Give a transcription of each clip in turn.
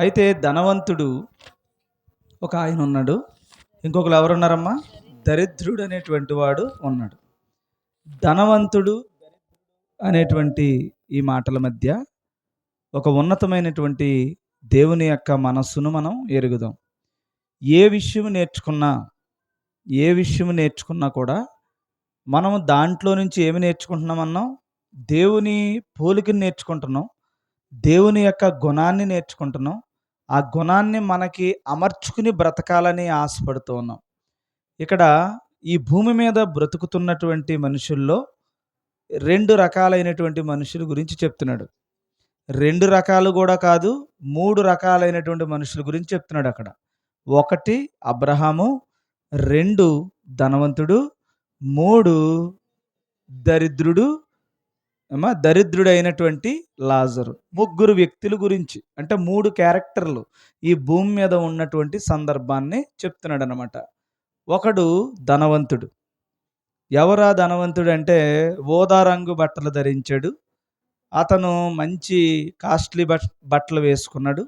అయితే ధనవంతుడు ఒక ఆయన ఉన్నాడు. ఇంకొకరు ఎవరున్నారమ్మా? దరిద్రుడు అనేటువంటి వాడు ఉన్నాడు. ధనవంతుడు అనేటువంటి ఈ మాటల మధ్య ఒక ఉన్నతమైనటువంటి దేవుని యొక్క మనస్సును మనం ఎరుగుదాం. ఏ విషయం నేర్చుకున్నా ఏ విషయం నేర్చుకున్నా కూడా మనం దాంట్లో నుంచి ఏమి నేర్చుకుంటున్నామన్నాం? దేవుని పోలికను నేర్చుకుంటున్నాం. దేవుని యొక్క గుణాన్ని నేర్చుకుంటున్నాం. ఆ గుణాన్ని మనకి అమర్చుకుని బ్రతకాలని ఆశపడుతూ ఉన్నాం. ఇక్కడ ఈ భూమి మీద బ్రతుకుతున్నటువంటి మనుషుల్లో 2 రకాలైనటువంటి మనుషుల గురించి చెప్తున్నాడు. 2 రకాలు కూడా కాదు, 3 రకాలైనటువంటి మనుషుల గురించి చెప్తున్నాడు అక్కడ. 1 అబ్రహాము, 2 ధనవంతుడు, 3 దరిద్రుడు, దరిద్రుడైనటువంటి లాజరు. 3 వ్యక్తుల గురించి, అంటే 3 క్యారెక్టర్లు ఈ భూమి మీద ఉన్నటువంటి సందర్భాన్ని చెప్తున్నాడు అనమాట. ఒకడు ధనవంతుడు. ఎవరా ధనవంతుడు అంటే ఓదా రంగు బట్టలు ధరించాడు. అతను మంచి కాస్ట్లీ బట్టలు వేసుకున్నాడు.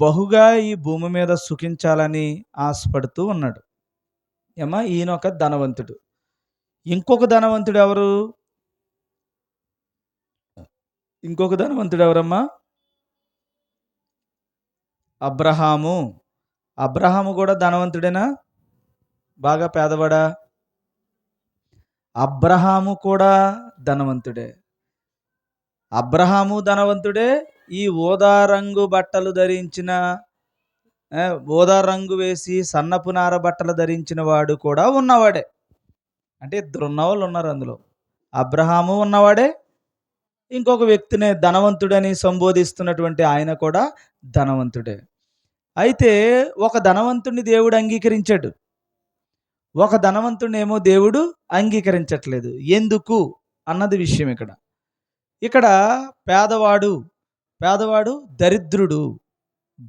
బహుగా ఈ భూమి మీద సుఖించాలని ఆశపడుతూ ఉన్నాడు. ఈయన ఒక ధనవంతుడు. ఇంకొక ధనవంతుడు ఎవరు? ఇంకొక ధనవంతుడు ఎవరమ్మా? అబ్రహాము. అబ్రహాము కూడా ధనవంతుడేనా? బాగా పేదవాడా? అబ్రహాము కూడా ధనవంతుడే. అబ్రహాము ధనవంతుడే. ఈ ఊదా రంగు బట్టలు ధరించిన, ఊదా రంగు వేసి సన్నపు నార బట్టలు ధరించిన వాడు కూడా ఉన్నవాడే. అంటే 2 ఉన్నవాళ్ళు ఉన్నారు అందులో. అబ్రహాము ఉన్నవాడే, ఇంకొక వ్యక్తిని ధనవంతుడని సంబోధిస్తున్నటువంటి ఆయన కూడా ధనవంతుడే. అయితే ఒక ధనవంతుడిని దేవుడు అంగీకరించాడు, ఒక ధనవంతుడినేమో దేవుడు అంగీకరించట్లేదు. ఎందుకు అన్నది విషయం ఇక్కడ. ఇక్కడ పేదవాడు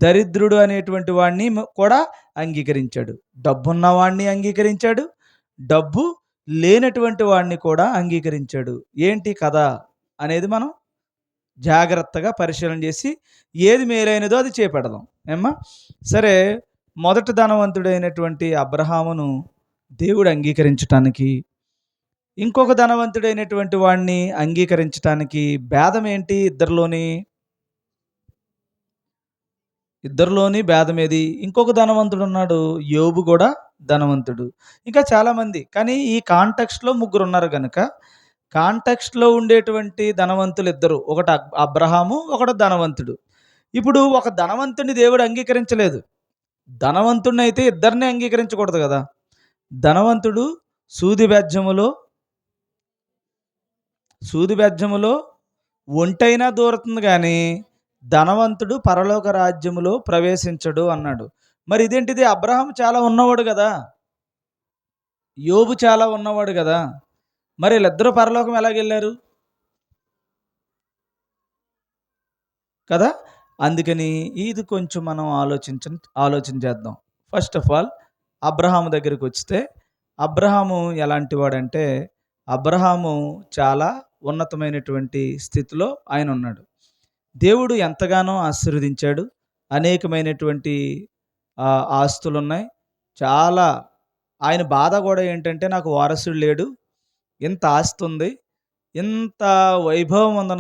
దరిద్రుడు అనేటువంటి వాడిని కూడా అంగీకరించాడు. డబ్బున్న వాడిని అంగీకరించాడు, డబ్బు లేనటువంటి వాడిని కూడా అంగీకరించాడు. ఏంటి కథ అనేది మనం జాగ్రత్తగా పరిశీలన చేసి ఏది మేలైనదో అది చేపెడదాం. సరే, మొదటి ధనవంతుడైనటువంటి అబ్రహామును దేవుడు అంగీకరించటానికి, ఇంకొక ధనవంతుడైనటువంటి వాడిని అంగీకరించటానికి భేదం ఏంటి? ఇద్దరిలోని భేదం ఏది? ఇంకొక ధనవంతుడు ఉన్నాడు, యోబు కూడా ధనవంతుడు. ఇంకా చాలామంది, కానీ ఈ కాంటెక్స్ట్లో 3 ఉన్నారు కనుక కాంటెక్స్ట్లో ఉండేటువంటి ధనవంతులు 2, ఒకటి అబ్రహాము, ఒకటి ధనవంతుడు. ఇప్పుడు ఒక ధనవంతుడిని దేవుడు అంగీకరించలేదు. ధనవంతుడిని అయితే ఇద్దరిని అంగీకరించకూడదు కదా. ధనవంతుడు సూది బెజ్జములో ఒంటైనా దూరుతుంది, కానీ ధనవంతుడు పరలోక రాజ్యములో ప్రవేశించడు అన్నాడు. మరి ఇదేంటిది? అబ్రహాం చాలా ఉన్నవాడు కదా, యోబు చాలా ఉన్నవాడు కదా, మరి వీళ్ళిద్దరూ పరలోకం ఎలాగెళ్ళారు కదా? అందుకని ఇది కొంచెం మనం ఆలోచన చేద్దాం. ఫస్ట్ ఆఫ్ ఆల్ అబ్రహాము దగ్గరికి వస్తే, అబ్రహాము ఎలాంటి వాడంటే, అబ్రహాము చాలా ఉన్నతమైనటువంటి స్థితిలో ఆయన ఉన్నాడు. దేవుడు ఎంతగానో ఆశీర్వదించాడు. అనేకమైనటువంటి ఆస్తులు ఉన్నాయి. చాలా ఆయన బాధ కూడా ఏంటంటే, నాకు వారసుడు లేడు, ఇంత ఆస్తి ఉంది, ఇంత వైభవం ఉంది,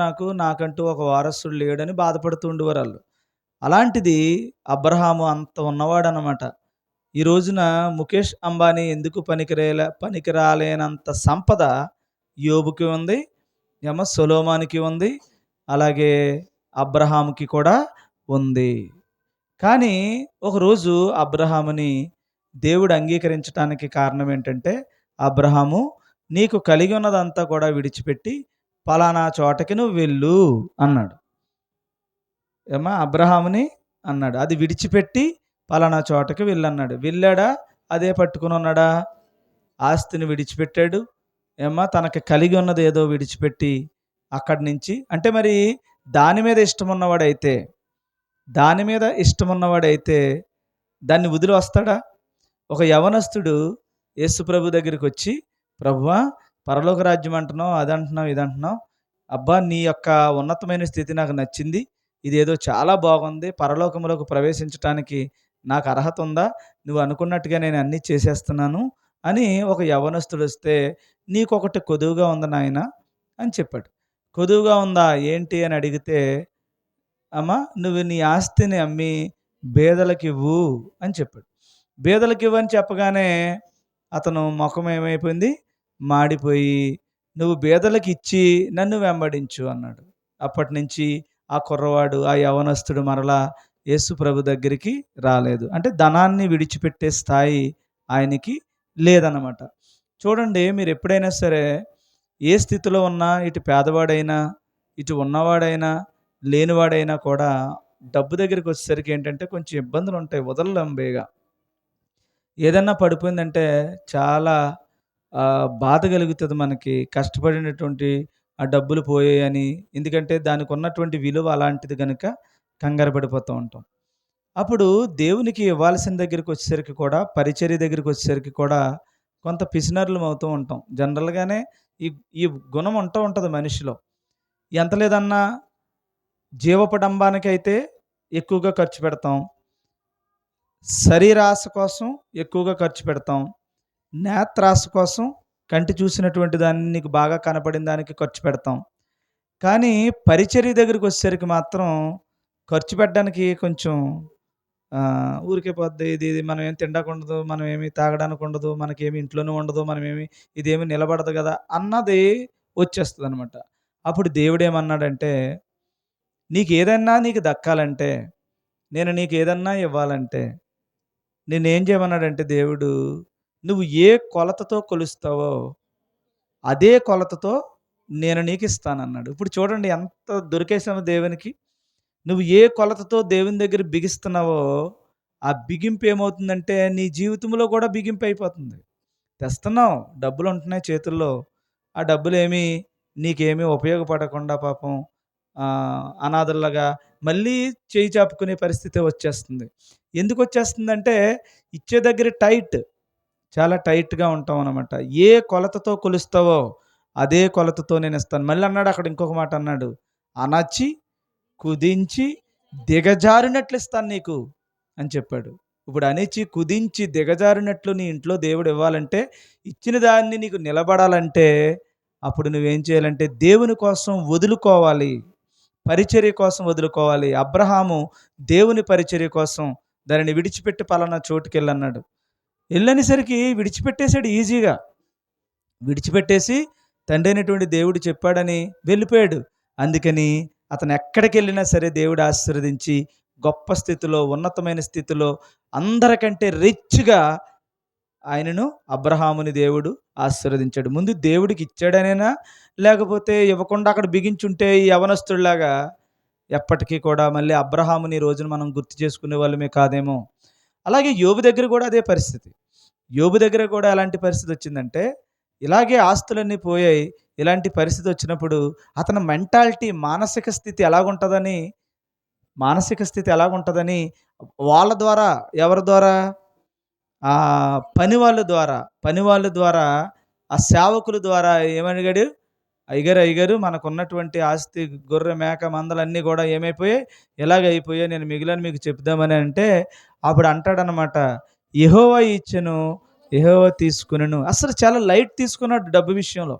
నాకంటూ ఒక వారసుడు లేడని బాధపడుతూ ఉండేవారు వాళ్ళు. అలాంటిది అబ్రహాము అంత ఉన్నవాడు అన్నమాట. ఈ రోజున ముఖేష్ అంబానీ ఎందుకు పనికిరాలేనంత సంపద యోబుకి ఉంది, సొలొమోనుకి ఉంది, అలాగే అబ్రహాముకి కూడా ఉంది. కానీ ఒకరోజు అబ్రహాముని దేవుడు అంగీకరించడానికి కారణం ఏంటంటే, అబ్రహాము, నీకు కలిగి ఉన్నదంతా కూడా విడిచిపెట్టి పలానా చోటకి నువ్వు వెళ్ళు అన్నాడు. అబ్రహాముని అన్నాడు, అది విడిచిపెట్టి పలానా చోటకి వెళ్ళన్నాడు. వెళ్ళాడా? అదే పట్టుకుని ఉన్నాడా? ఆస్తిని విడిచిపెట్టాడు. తనకి కలిగి ఉన్నది ఏదో విడిచిపెట్టి అక్కడి నుంచి, అంటే మరి దాని మీద ఇష్టమున్నవాడైతే దాన్ని వదిలి వస్తాడా? ఒక యవనస్తుడు యేసుప్రభు దగ్గరికి వచ్చి, ప్రభువా, పరలోక రాజ్యం అంటున్నావు, అదంటున్నావు, ఇదంటున్నావు, అబ్బా నీ యొక్క ఉన్నతమైన స్థితి నాకు నచ్చింది, ఇదేదో చాలా బాగుంది. పరలోకములోకి ప్రవేశించటానికి నాకు అర్హత ఉందా? నువ్వు అనుకున్నట్టుగా నేను అన్నీ చేసేస్తున్నాను అని ఒక యవ్వనస్తుడొస్తే, "నీకొకటి కొదువుగా ఉంది నాయనా" అని చెప్పాడు. "కొదువుగా ఉందా? ఏంటి?" అని అడిగితే, "అమ్మా నువ్వు నీ ఆస్తిని అమ్మి బేదలకివ్వు" అని చెప్పాడు. బేదలకివ్వని చెప్పగానే అతను మొఖం ఏమైపోయింది? మాడిపోయి, "నువ్వు బేదలకిచ్చి నన్ను వెంబడించు" అన్నాడు. అప్పటినుంచి ఆ కుర్రవాడు, ఆ యవ్వనస్తుడు మరలా యేసు ప్రభు దగ్గరికి రాలేదు. అంటే ధనాన్ని విడిచిపెట్టే స్థాయి ఆయనకి లేదనమాట. చూడండి మీరెప్పుడైనా సరే, ఏ స్థితిలో ఉన్నా ఇటు పేదవాడైనా, ఇటు ఉన్నవాడైనా, లేనివాడైనా కూడా డబ్బు దగ్గరికొచ్చేసరికి ఏంటంటే కొంచెం ఇబ్బందులుంటాయి. వదలలేం బేగా. ఏదన్నా పడిపోయిందంటే చాలా బాధ కలుగుతది మనకి. కష్టపడినటువంటి ఆ డబ్బులు పోయాయని. ఎందుకంటే దానికున్నటువంటి విలువ అలాంటిది గనక కంగారు పడిపోతూ ఉంటాం. అప్పుడు దేవునికి ఇవ్వాల్సిన దగ్గరికొచ్చేసరికి కూడా, పరిచర్య దగ్గరికొచ్చేసరికి కూడా కొంత పిసినరులం అవుతూ ఉంటాం. జనరల్‌గానే ఈ ఈ గుణం ఉంటూ ఉంటది మనిషిలో. ఎంత లేదన్నా జీవపడంబానికైతే ఎక్కువగా ఖర్చు పెడతాం. శరీరాశ కోసం ఎక్కువగా ఖర్చు పెడతాం. నేత్రాశ కోసం కంటి చూసినటువంటి దాన్ని నీకు బాగా కనపడిన దానికి ఖర్చు పెడతాం. కానీ పరిచర్య దగ్గరికొచ్చేసరికి మాత్రం ఖర్చు పెట్టడానికి కొంచెం ఊరికే పోద్ది. ఇది ఇది మనం ఏం తినడానికుండదు. మనం ఏమి తాగడానికుండదు. మనకేమి ఇంట్లోనూ ఉండదు. మనమేమి ఇదేమి నిలబడదు గదా! అన్నది వచ్చేస్తదనమాట. అప్పుడు దేవుడేమన్నాడంటే, నీకేదన్నా నీకు దక్కాలంటే, నేను నీకేదన్నా ఇవ్వాలంటే నిన్నేం చేయమన్నాడంటే దేవుడు, నువ్వు ఏ కొలతతో కొలుస్తావో, అదే కొలతతో నేను నీకిస్తానన్నాడు. ఇప్పుడు చూడండి ఎంత దొరికేసామో దేవునికి. నువ్వు ఏ కొలతతో దేవుని దగ్గర బిగిస్తున్నావో, ఆ బిగింపు ఏమవుతుందంటే, నీ జీవితంలో కూడా బిగింపయిపోతుంది. తెస్తున్నావు, డబ్బులుంటున్నాయి చేతుల్లో. ఆ డబ్బులేమి నీకేమీ ఉపయోగపడకుండా పాపం అనాథల్లాగా మళ్ళీ చేయి చాపుకునే పరిస్థితే వచ్చేస్తుంది. ఎందుకొచ్చేస్తుందంటే, ఇచ్చే దగ్గర చాలా టైట్‌గా ఉంటామనమాట. ఏ కొలతతో కొలుస్తావో, అదే కొలతతో నేనిస్తాను. మళ్ళీ అన్నాడు అక్కడ ఇంకొక మాట అన్నాడు. అణచి, కుదించి, దిగజారినట్లు ఇస్తాను నీకు అని చెప్పాడు. ఇప్పుడు అణిచి, కుదించి, దిగజారినట్లు నీ ఇంట్లో దేవుడు ఇవ్వాలంటే, ఇచ్చిన దాన్ని నీకు నిలబడాలంటే, అప్పుడు నువ్వేం చేయాలంటే దేవుని కోసం వదులుకోవాలి. పరిచర్య కోసం వదులుకోవాలి. అబ్రహాము దేవుని పరిచర్య కోసం దానిని విడిచిపెట్టి పలానా చోటుకెళ్ళన్నాడు. ఎళ్ళనేసరికి విడిచిపెట్టేసాడు ఈజీగా. విడిచిపెట్టేసి తండ్రైనటువంటి దేవుడు చెప్పాడని వెళ్ళిపోయాడు. అందుకని అతను ఎక్కడికెళ్ళినా సరే దేవుడు ఆశీర్వదించి గొప్ప స్థితిలో, ఉన్నతమైన స్థితిలో అందరికంటే రిచ్‌గా ఆయనను అబ్రహాముని దేవుడు ఆశీర్వదించాడు. ముందు దేవుడికి ఇచ్చాడనేనా? లేకపోతే ఇవ్వకుండా అక్కడ బిగించుంటే ఈ యవనస్తుడిలాగా ఎప్పటికీ కూడా మళ్ళీ అబ్రహాముని ఈ రోజున మనం గుర్తు చేసుకునే వాళ్ళమే కాదేమో! అలాగే యోబు దగ్గర కూడా అదే పరిస్థితి. యోబు దగ్గర కూడా ఎలాంటి పరిస్థితి వచ్చిందంటే, ఇలాగే ఆస్తులన్నీ పోయాయి. ఇలాంటి పరిస్థితి వచ్చినప్పుడు అతని మెంటాలిటీ మానసిక స్థితి ఎలాగుంటదని వాళ్ళ ద్వారా ఎవరి ద్వారా? పనివాళ్ళ ద్వారా ఆ సేవకుల ద్వారా ఏమడిగాడు? అయ్యగారు మనకున్నటువంటి ఆస్తి గొర్రె, మేక, మందలన్నీ గూడా ఏమైపోయాయి? ఇలాగైపోయాయి. నేను మిగిలినవి మీకు చెప్దామని అంటే, అప్పుడు అంటాడనమాట. యెహోవా ఇచ్చెను, యెహోవా తీసుకొనెను. అసలు చాలా లైట్ తీసుకున్నాడు డబ్బు విషయంలో.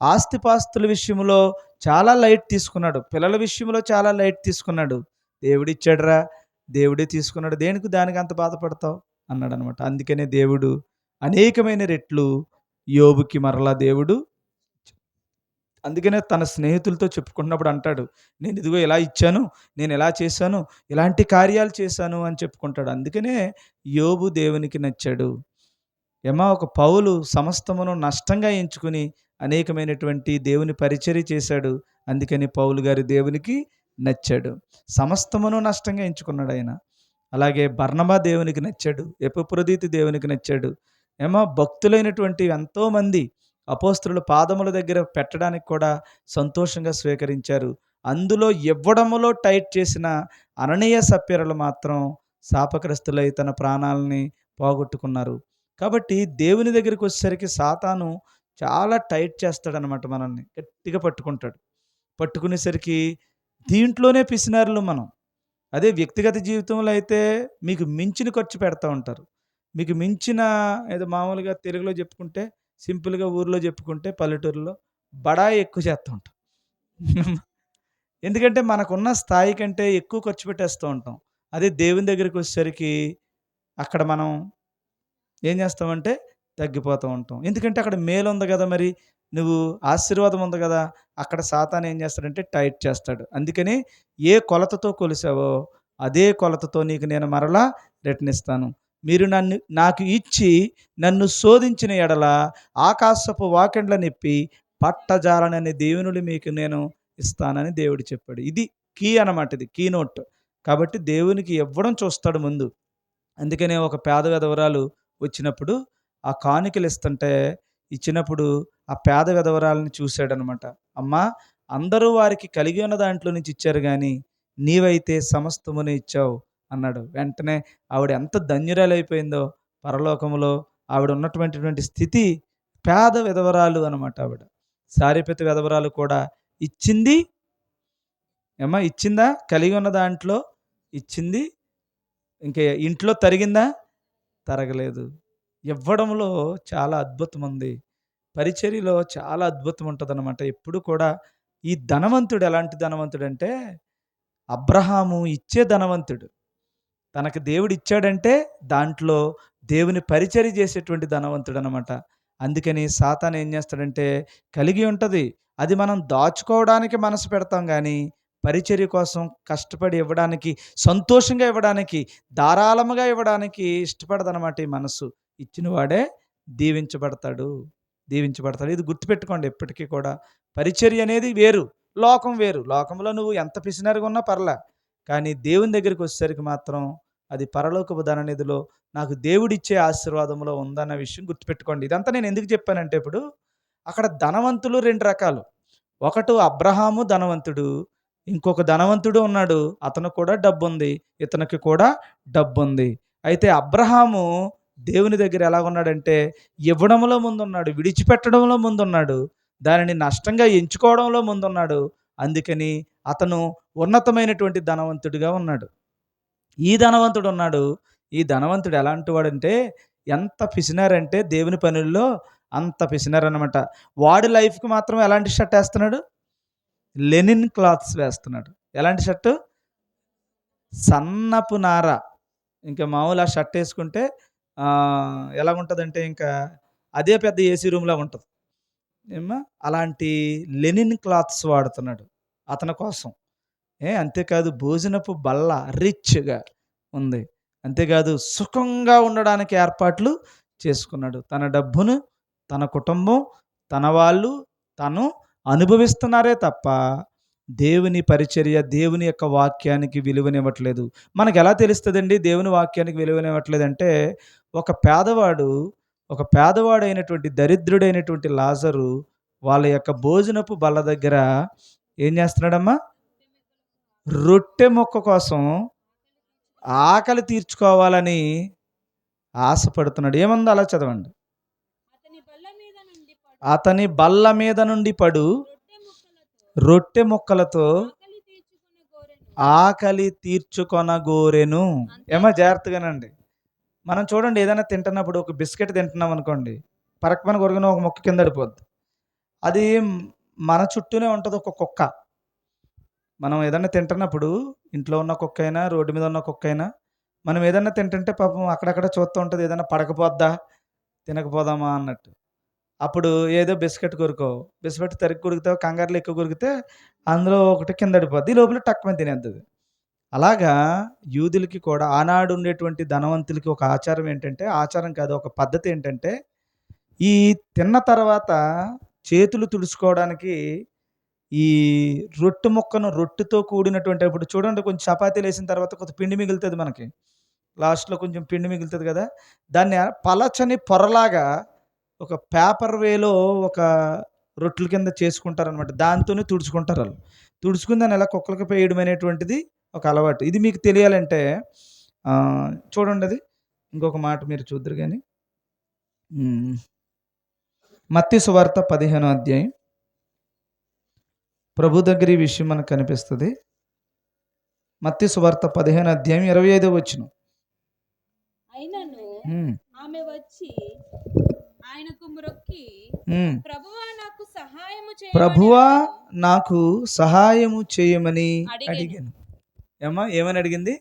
ఆస్తిపాస్తుల విషయంలో చాలా లైట్ తీసుకున్నాడు. పిల్లల విషయంలో చాలా లైట్ తీసుకున్నాడు. దేవుడిచ్చాడురా, దేవుడే తీసుకున్నాడు. దేనికి దానికి అంత బాధపడతావు? అన్నాడనమాట. అందుకనే దేవుడు అనేకమైన రెట్లు యోబుకి మరలా దేవుడు అందుకనే తన స్నేహితులతో చెప్పుకుంటున్నప్పుడు అంటాడు, నేను ఇదిగో ఇలా ఇచ్చాను, నేను ఇలా చేశాను, ఇలాంటి కార్యాలు చేశాను అని చెప్పుకుంటాడు. అందుకనే యోబు దేవునికి నచ్చాడు. ఒక పౌలు సమస్తమును నష్టంగా ఎంచుకుని అనేకమైనటువంటి దేవుని పరిచర్య చేశాడు. అందుకని పౌలు గారు దేవునికి నచ్చాడు. సమస్తమును నష్టంగా ఎంచుకున్నాడు ఆయన. అలాగే బర్నబా దేవునికి నచ్చాడు. ఎపఫ్రొదీతు దేవునికి నచ్చాడు. భక్తులైనటువంటి ఎంతోమంది అపోస్తలుల పాదముల దగ్గర పెట్టడానికి కూడా సంతోషంగా స్వీకరించారు. అందులో ఇవ్వడములో టైట్ చేసిన అననీయ సప్యరులు మాత్రం శాపగ్రస్తులై తన ప్రాణాలని పోగొట్టుకున్నారు. కాబట్టి దేవుని దగ్గరికి వచ్చేసరికి సాతాను చాలా టైట్ చేస్తాడనమాట మనల్ని. గట్టిగా పట్టుకుంటాడు. పట్టుకునేసరికి దీంట్లోనే పిసినారులు మనం. అదే వ్యక్తిగత జీవితంలో అయితే మీకు మించిన ఖర్చు పెడతా ఉంటారు. మీకు మించిన ఏదో మామూలుగా తెలుగులో చెప్పుకుంటే, సింపుల్‌గా ఊర్లో చెప్పుకుంటే పల్లెటూరులో బడాయి ఎక్కువ చేస్తూ ఉంటాం. ఎందుకంటే మనకున్న స్థాయి కంటే ఎక్కువ ఖర్చు పెట్టేస్తూ ఉంటాం. అదే దేవుని దగ్గరికొచ్చేసరికి అక్కడ మనం ఏం చేస్తామంటే తగ్గిపోతూ ఉంటాం. ఎందుకంటే అక్కడ మేలుంది గదా! మరి. నువ్వు ఆశీర్వాదం ఉంది గదా! అక్కడ సాతాను ఏం చేస్తాడంటే టైట్ చేస్తాడు. అందుకని ఏ కొలతతో కొలిసావో అదే కొలతతో నీకు నేను మరలా రెట్టినిస్తాను. మీరు నాకు ఇచ్చి నన్ను శోధించిన ఎడల ఆకాశపు వాకిండ్లనిప్పి పట్టజాలనని దీవెనలు మీకు నేను ఇస్తానని దేవుడు చెప్పాడు. ఇది కీ అనమాట. ఇది కీ నోట్. కాబట్టి దేవునికి ఇవ్వడం చూస్తాడు ముందు. అందుకనే ఒక పేద విధవరాలు వచ్చినప్పుడు ఆ కానుకలు ఇచ్చినప్పుడు ఆ పేద విధవరాలని చూశాడనమాట. అమ్మా, అందరూ వారికి కలిగి ఉన్న దాంట్లో నుంచి ఇచ్చారు గాని నీవైతే సమస్తమును ఇచ్చావు అన్నాడు. వెంటనే ఆవిడ ఎంత ధన్యురాలైపోయిందో పరలోకములో. ఆవిడ ఉన్నటువంటిటువంటి స్థితి పేద విధవరాలు అనమాట ఆవిడ. సారెపతి విధవరాలు కూడా ఇచ్చింది. ఏమ్మా ఇచ్చిందా? కలిగి ఉన్న దాంట్లో ఇచ్చింది. ఇంక ఇంట్లో తరిగిందా? తరగలేదు. ఇవ్వడంలో చాలా అద్భుతం ఉంది. పరిచర్యలో చాలా అద్భుతం ఉంటదనమాట. ఎప్పుడు కూడా ఈ ధనవంతుడు ఎలాంటి ధనవంతుడంటే, అబ్రహాము ఇచ్చే ధనవంతుడు. తనకు దేవుడిచ్చాడంటే దాంట్లో దేవుని పరిచర్య చేసేటువంటి ధనవంతుడనమాట. అందుకని సాతాను ఏం చేస్తాడంటే కలిగి ఉంటది. అది మనం దాచుకోవడానికి మనసు పెడతాం గానీ, పరిచర్య కోసం కష్టపడి ఇవ్వడానికి, సంతోషంగా ఇవ్వడానికి, ధారాళముగా ఇవ్వడానికి ఇష్టపడదనమాట ఈ మనసు. ఇచ్చిన వాడే దీవించబడతాడు. దీవించబడతాడు. ఇది గుర్తుపెట్టుకోండి ఎప్పటికీ కూడా. పరిచర్య అనేది వేరు, లోకం వేరు. లోకంలో నువ్వు ఎంత పిసినారిగా ఉన్నా పర్లా. కానీ దేవుని దగ్గరికి వచ్చేసరికి మాత్రం అది పరలోకపు ధననిధిలో నాకు దేవుడిచ్చే ఆశీర్వాదంలో ఉందన్న విషయం గుర్తుపెట్టుకోండి. ఇదంతా నేను ఎందుకు చెప్పానంటే ఇప్పుడు అక్కడ ధనవంతులు 2 రకాలు. ఒకడు అబ్రహాము ధనవంతుడు. ఇంకొక ధనవంతుడు ఉన్నాడు. అతనికి కూడా డబ్బుంది. ఇతనికి కూడా డబ్బుంది. అయితే అబ్రహాము దేవుని దగ్గర ఎలాగున్నాడంటే ఇవ్వడంలో ముందున్నాడు. విడిచిపెట్టడంలో ముందున్నాడు. దానిని నష్టంగా ఎంచుకోవడంలో ముందున్నాడు. అందుకని అతను ఉన్నతమైనటువంటి ధనవంతుడిగా ఉన్నాడు. ఈ ధనవంతుడు ఉన్నాడు. ఈ ధనవంతుడు ఎలాంటి వాడంటే ఎంత పిసినారంటే దేవుని పనుల్లో అంత పిసినారనమాట. వాడి లైఫ్‌కి మాత్రం ఎలాంటి షర్ట్ ఏస్తున్నాడు? లెనిన్ క్లాత్స్ వేస్తున్నాడు. ఎలాంటి షర్టు? సన్నపు నార. ఇంకా మామూలు ఆ షర్ట్ ఏసుకుంటే ఎలాగుంటదంటే ఇంకా అదే పెద్ద ఏసీ రూమ్‌లాగా ఉంటది. ఏమ్మా అలాంటి లెనిన్ క్లాత్స్ వాడుతున్నాడు అతని కోసం. అంతేకాదు భోజనపు బల్ల రిచ్‌గా ఉంది. అంతేకాదు సుఖంగా ఉండడానికి ఏర్పాట్లు చేసుకున్నాడు. తన డబ్బును, తన కుటుంబం, తన వాళ్ళు తను అనుభవిస్తున్నారే తప్ప దేవుని పరిచర్య, దేవుని యొక్క వాక్యానికి విలువనివ్వట్లేదు. మనకెలా తెలుస్తదండి దేవుని వాక్యానికి విలువనివ్వట్లేదంటే ఒక పేదవాడైనటువంటి దరిద్రుడైనటువంటి లాజరు వాళ్ళ యొక్క భోజనపు బల్ల దగ్గర ఏం చేస్తున్నాడమ్మా? రొట్టె ముక్క కోసం ఆకలి తీర్చుకోవాలని ఆశపడుతున్నాడు. ఏముందో అలా చదవండి. అతని బల్ల మీద నుండి పడు రొట్టె ముక్కలతో ఆకలి తీర్చుకొనగోరెను. జాగ్రత్తగానండి. మనం చూడండి ఏదైనా తింటున్నప్పుడు ఒక బిస్కెట్ తింటున్నాం అనుకోండి, పరక్మన కొరగన ఒక ముక్క కింద పడిపోద్ది. అది మన చుట్టూనే ఉంటుంది ఒక కుక్క. మనం ఏదన్నా తింటున్నప్పుడు ఇంట్లో ఉన్న కుక్క అయినా రోడ్డు మీద ఉన్న కుక్క అయినా మనం ఏదన్నా తింటుంటే పాపం అక్కడక్కడ చూస్తూ ఉంటుంది. ఏదన్నా పడకపోద్దా, తినకపోదామా అన్నట్టు. అప్పుడు ఏదో బిస్కెట్ కొరుకో, బిస్కెట్ తరిగి కొరికితే కంగారులో ఎక్కువ కొరికితే అందులో ఒకటి కింద పడిపోద్ది. ఈ లోపల టక్కుమని తినేద్ది. అలాగా యూదులకి కూడా ఆనాడు ఉండేటువంటి ధనవంతులకి ఒక ఆచారం ఏంటంటే, ఆచారం కాదు ఒక పద్ధతి ఏంటంటే, ఈ తిన్న తర్వాత చేతులు తుడుచుకోవడానికి ఈ రొట్టె ముక్కను రొట్టెతో కూడినటువంటి ఇప్పుడు చూడండి కొంచెం చపాతీలు వేసిన తర్వాత కొంత పిండి మిగులుతుంది మనకి. లాస్ట్‌లో కొంచెం పిండి మిగులుతుంది కదా! దాన్ని పలచని పొరలాగా ఒక పేపర్ వేలో ఒక రొట్టెల కింద చేసుకుంటారనమాట. దాంతోనే తుడుచుకుంటారాళ్ళు. తుడుచుకుని దాన్ని ఇలా కుక్కలకి పేయడం అనేటువంటిది ఒక అలవాటు. ఇది మీకు తెలియాలంటే చూడండి అది. ఇంకొక మాట మీరు చూద్దురు గాని. మత్తయి సువార్త 15వ అధ్యాయం. ప్రభు దగ్గర ఈ విషయం మనకు కనిపిస్తది. మత్తయి సువార్త 15:25. అయినను ఆమె వచ్చి ఆయనకు మ్రొక్కి, ప్రభువా నాకు సహాయము చేయమని ప్రభువా నాకు సహాయము చేయమని అడిగాను. ఏమని అడిగింది?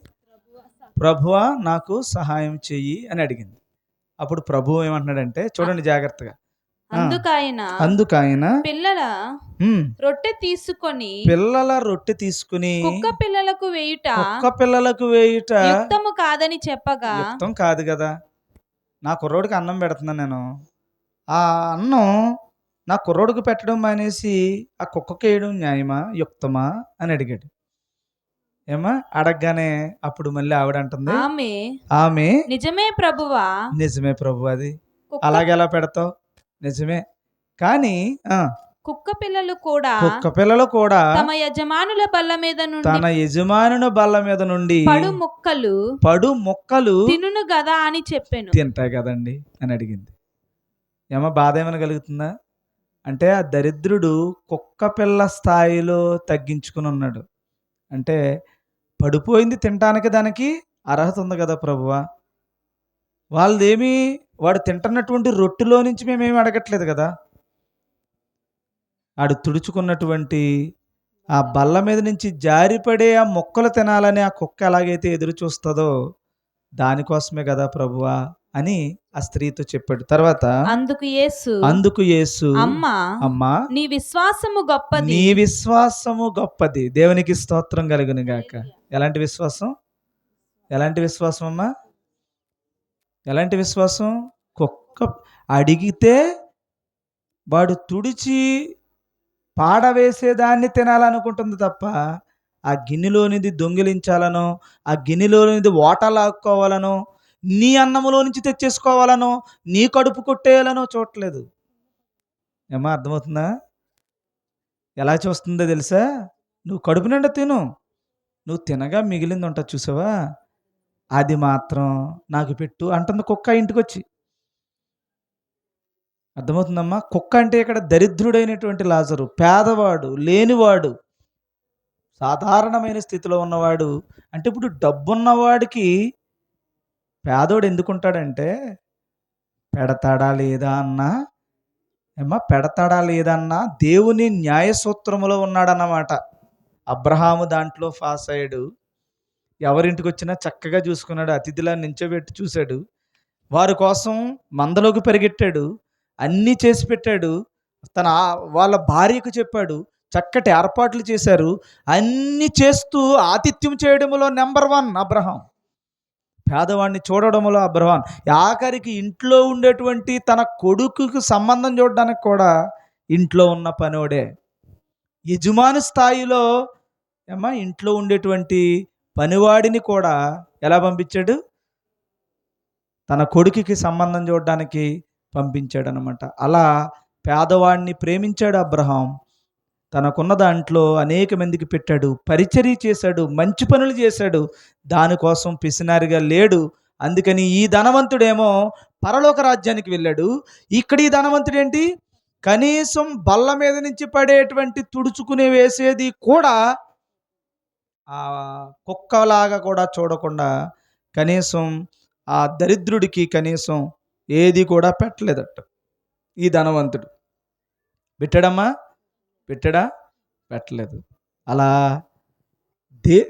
ప్రభువా నాకు సహాయం చెయ్యి అని అడిగింది. అప్పుడు ప్రభువు ఏమంటున్నాడంటే, చూడండి జాగ్రత్తగా. అందుకాయన పిల్లల రొట్టె తీసుకొని కుక్క పిల్లలకు వేయుట యుక్తము కాదని చెప్పగా, యుక్తం కాదు కదా, నా కుర్రోడికి అన్నం పెడుతున్నా నేను, ఆ అన్నం నా కుర్రోడికి పెట్టడం మానేసి ఆ కుక్కకి వేయడం న్యాయమా, యుక్తమా అని అడిగాడు. అడగగానే అప్పుడు మళ్ళీ ఆవిడ అంటుంది, ఆమె నిజమే ప్రభువా, నిజమే ప్రభు, అది అలాగే ఎలా పెడతావు, నిజమే, కానీ కుక్క పిల్లలు కూడా తమ యజమానుల బల్ల మీద నుండి పడు మొక్కలు తినును గదా అని చెప్పాను. తింటాయి కదండి అని అడిగింది. బాధ ఏమైనా కలుగుతుందా అంటే, ఆ దరిద్రుడు కుక్క పిల్ల స్థాయిలో తగ్గించుకుని ఉన్నాడు. అంటే పడిపోయింది తినటానికి దానికి అర్హత ఉంది కదా ప్రభువా, వాళ్ళదేమి వాడు తింటున్నటువంటి రొట్టెలో నుంచి మేమేమి అడగట్లేదు కదా, ఆడు తుడుచుకున్నటువంటి ఆ బల్ల మీద నుంచి జారిపడే ఆ మొక్కలు తినాలని ఆ కుక్క ఎలాగైతే ఎదురు చూస్తుందో దానికోసమే కదా ప్రభువా అని ఆ స్త్రీతో చెప్పాడు. తర్వాత అందుకు యేసు అమ్మా నీ విశ్వాసము గొప్పది, దేవునికి స్తోత్రం కలుగును గాక. ఎలాంటి విశ్వాసం అమ్మా, ఎలాంటి విశ్వాసం? కుక్క అడిగితే వాడు తుడిచి పాడవేసేదాన్ని తినాలనుకుంటుంది తప్ప ఆ గిన్నెలోనిది దొంగిలించాలనో, ఆ గిన్నెలోనిది ఓటలాక్కోవాలనో, నీ అన్నములో నుంచి తెచ్చేసుకోవాలనో, నీ కడుపు కొట్టేయాలనో చూడలేదు. అర్థమవుతుందా? ఎలా చూస్తుందో తెలుసా? నువ్వు కడుపు నిండా తిను, నువ్వు తినగా మిగిలింది ఉంటుంది చూసావా, అది మాత్రం నాకు పెట్టు అంటుంది కుక్క ఇంటికి వచ్చి. అర్థమవుతుందమ్మా? కుక్క అంటే ఇక్కడ దరిద్రుడైనటువంటి లాజరు, పేదవాడు, లేనివాడు, సాధారణమైన స్థితిలో ఉన్నవాడు. అంటే ఇప్పుడు డబ్బున్నవాడికి పేదోడు ఎందుకుంటాడంటే, పెడతాడా లేదా అన్నా దేవుని న్యాయసూత్రములో ఉన్నాడన్నమాట. అబ్రహాము దాంట్లో పాస్ అయ్యాడు. ఎవరింటికి వచ్చినా చక్కగా చూసుకున్నాడు, అతిథిలా నించోబెట్టి చూశాడు, వారి కోసం మందలోకి పరిగెట్టాడు, అన్నీ చేసి పెట్టాడు, వాళ్ళ భార్యకు చెప్పాడు, చక్కటి ఏర్పాట్లు చేశారు, అన్నీ చేస్తూ ఆతిథ్యం చేయడంలో నెంబర్ 1 అబ్రహాం. పేదవాడిని చూడడంలో అబ్రహాం. ఆఖరికి ఇంట్లో ఉండేటువంటి తన కొడుకుకు సంబంధం చూడడానికి కూడా ఇంట్లో ఉన్న పనోడే. యజమాని స్థాయిలో ఇంట్లో ఉండేటువంటి పనివాడిని కూడా ఎలా పంపించాడు? తన కొడుకుకి సంబంధం చూడడానికి పంపించాడు అనమాట. అలా పేదవాడిని ప్రేమించాడు అబ్రహాం. తనకున్న దాంట్లో అనేక మందికి పెట్టాడు, పరిచర్య చేశాడు, మంచి పనులు చేశాడు. దానికోసం పిసినారిగా లేడు. అందుకని ఈ ధనవంతుడేమో పరలోక రాజ్యానికి వెళ్ళాడు. ఇక్కడ ఈ ధనవంతుడు ఏంటి, కనీసం బల్ల మీద నుంచి పడేటువంటి తుడుచుకుని వేసేది కూడా ఆ కుక్కలాగా కూడా చూడకుండా కనీసం ఆ దరిద్రుడికి కనీసం ఏది కూడా పెట్టలేదట. ఈ ధనవంతుడు పెట్టాడమ్మా? పెట్టలేదు. అలా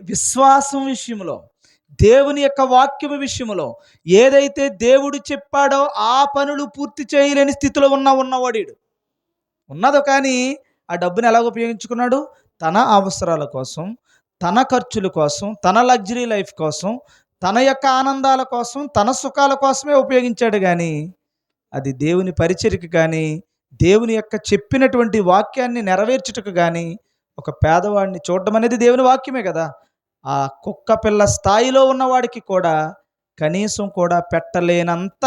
విశ్వాసం విషయంలో, దేవుని యొక్క వాక్యం విషయంలో ఏదైతే దేవుడు చెప్పాడో ఆ పనులు పూర్తి చేయలేని స్థితిలో ఉన్నవాడు ఉన్నదో. కానీ ఆ డబ్బుని ఎలా ఉపయోగించుకున్నాడు? తన అవసరాల కోసం, తన ఖర్చుల కోసం, తన లగ్జరీ లైఫ్ కోసం, తన యొక్క ఆనందాల కోసం, తన సుఖాల కోసమే ఉపయోగించాడు. కానీ అది దేవుని పరిచర్యకు కానీ, దేవుని యొక్క చెప్పినటువంటి వాక్యాన్ని నెరవేర్చుటకు కానీ, ఒక పేదవాడిని చూడడం అనేది దేవుని వాక్యమే కదా. ఆ కుక్క పిల్ల స్థాయిలో ఉన్నవాడికి కూడా కనీసం కూడా పెట్టలేనంత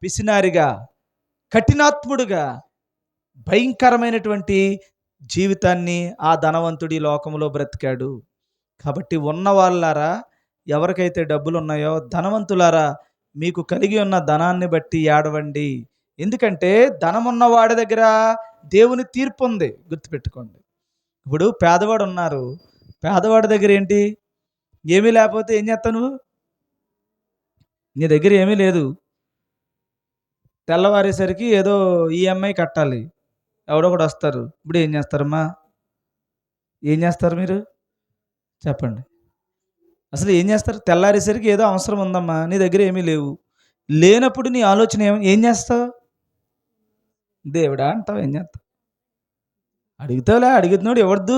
పిసినారిగా, కఠినాత్ముడుగా, భయంకరమైనటువంటి జీవితాన్ని ఆ ధనవంతుడి లోకంలో బ్రతికాడు. కాబట్టి ఉన్నవాళ్ళారా, ఎవరికైతే డబ్బులు ఉన్నాయో ధనవంతులారా, మీకు కలిగి ఉన్న ధనాన్ని బట్టి ఏడవండి. ఎందుకంటే ధనమున్నవాడి దగ్గర దేవుని తీర్పు ఉంది, గుర్తుపెట్టుకోండి. ఇప్పుడు పేదవాడు ఉన్నారు, పేదవాడి దగ్గర ఏంటి? ఏమీ లేకపోతే ఏం చేస్తావు నువ్వు? నీ దగ్గర ఏమీ లేదు, తెల్లవారేసరికి ఏదో ఈఎంఐ కట్టాలి, ఎవడో ఒకడు వస్తారు. ఇప్పుడు ఏం చేస్తారమ్మా? ఏం చేస్తారు మీరు చెప్పండి? అసలు ఏం చేస్తారు? తెల్లారేసరికి ఏదో అవసరం ఉందమ్మా, నీ దగ్గర ఏమీ లేవు. లేనప్పుడు నీ ఆలోచన ఏం చేస్తావు? దేవుడా అంటావు. ఏం చేస్తావు? అడుగుతావులే, అడుగుతున్నాడు ఇవ్వద్దు.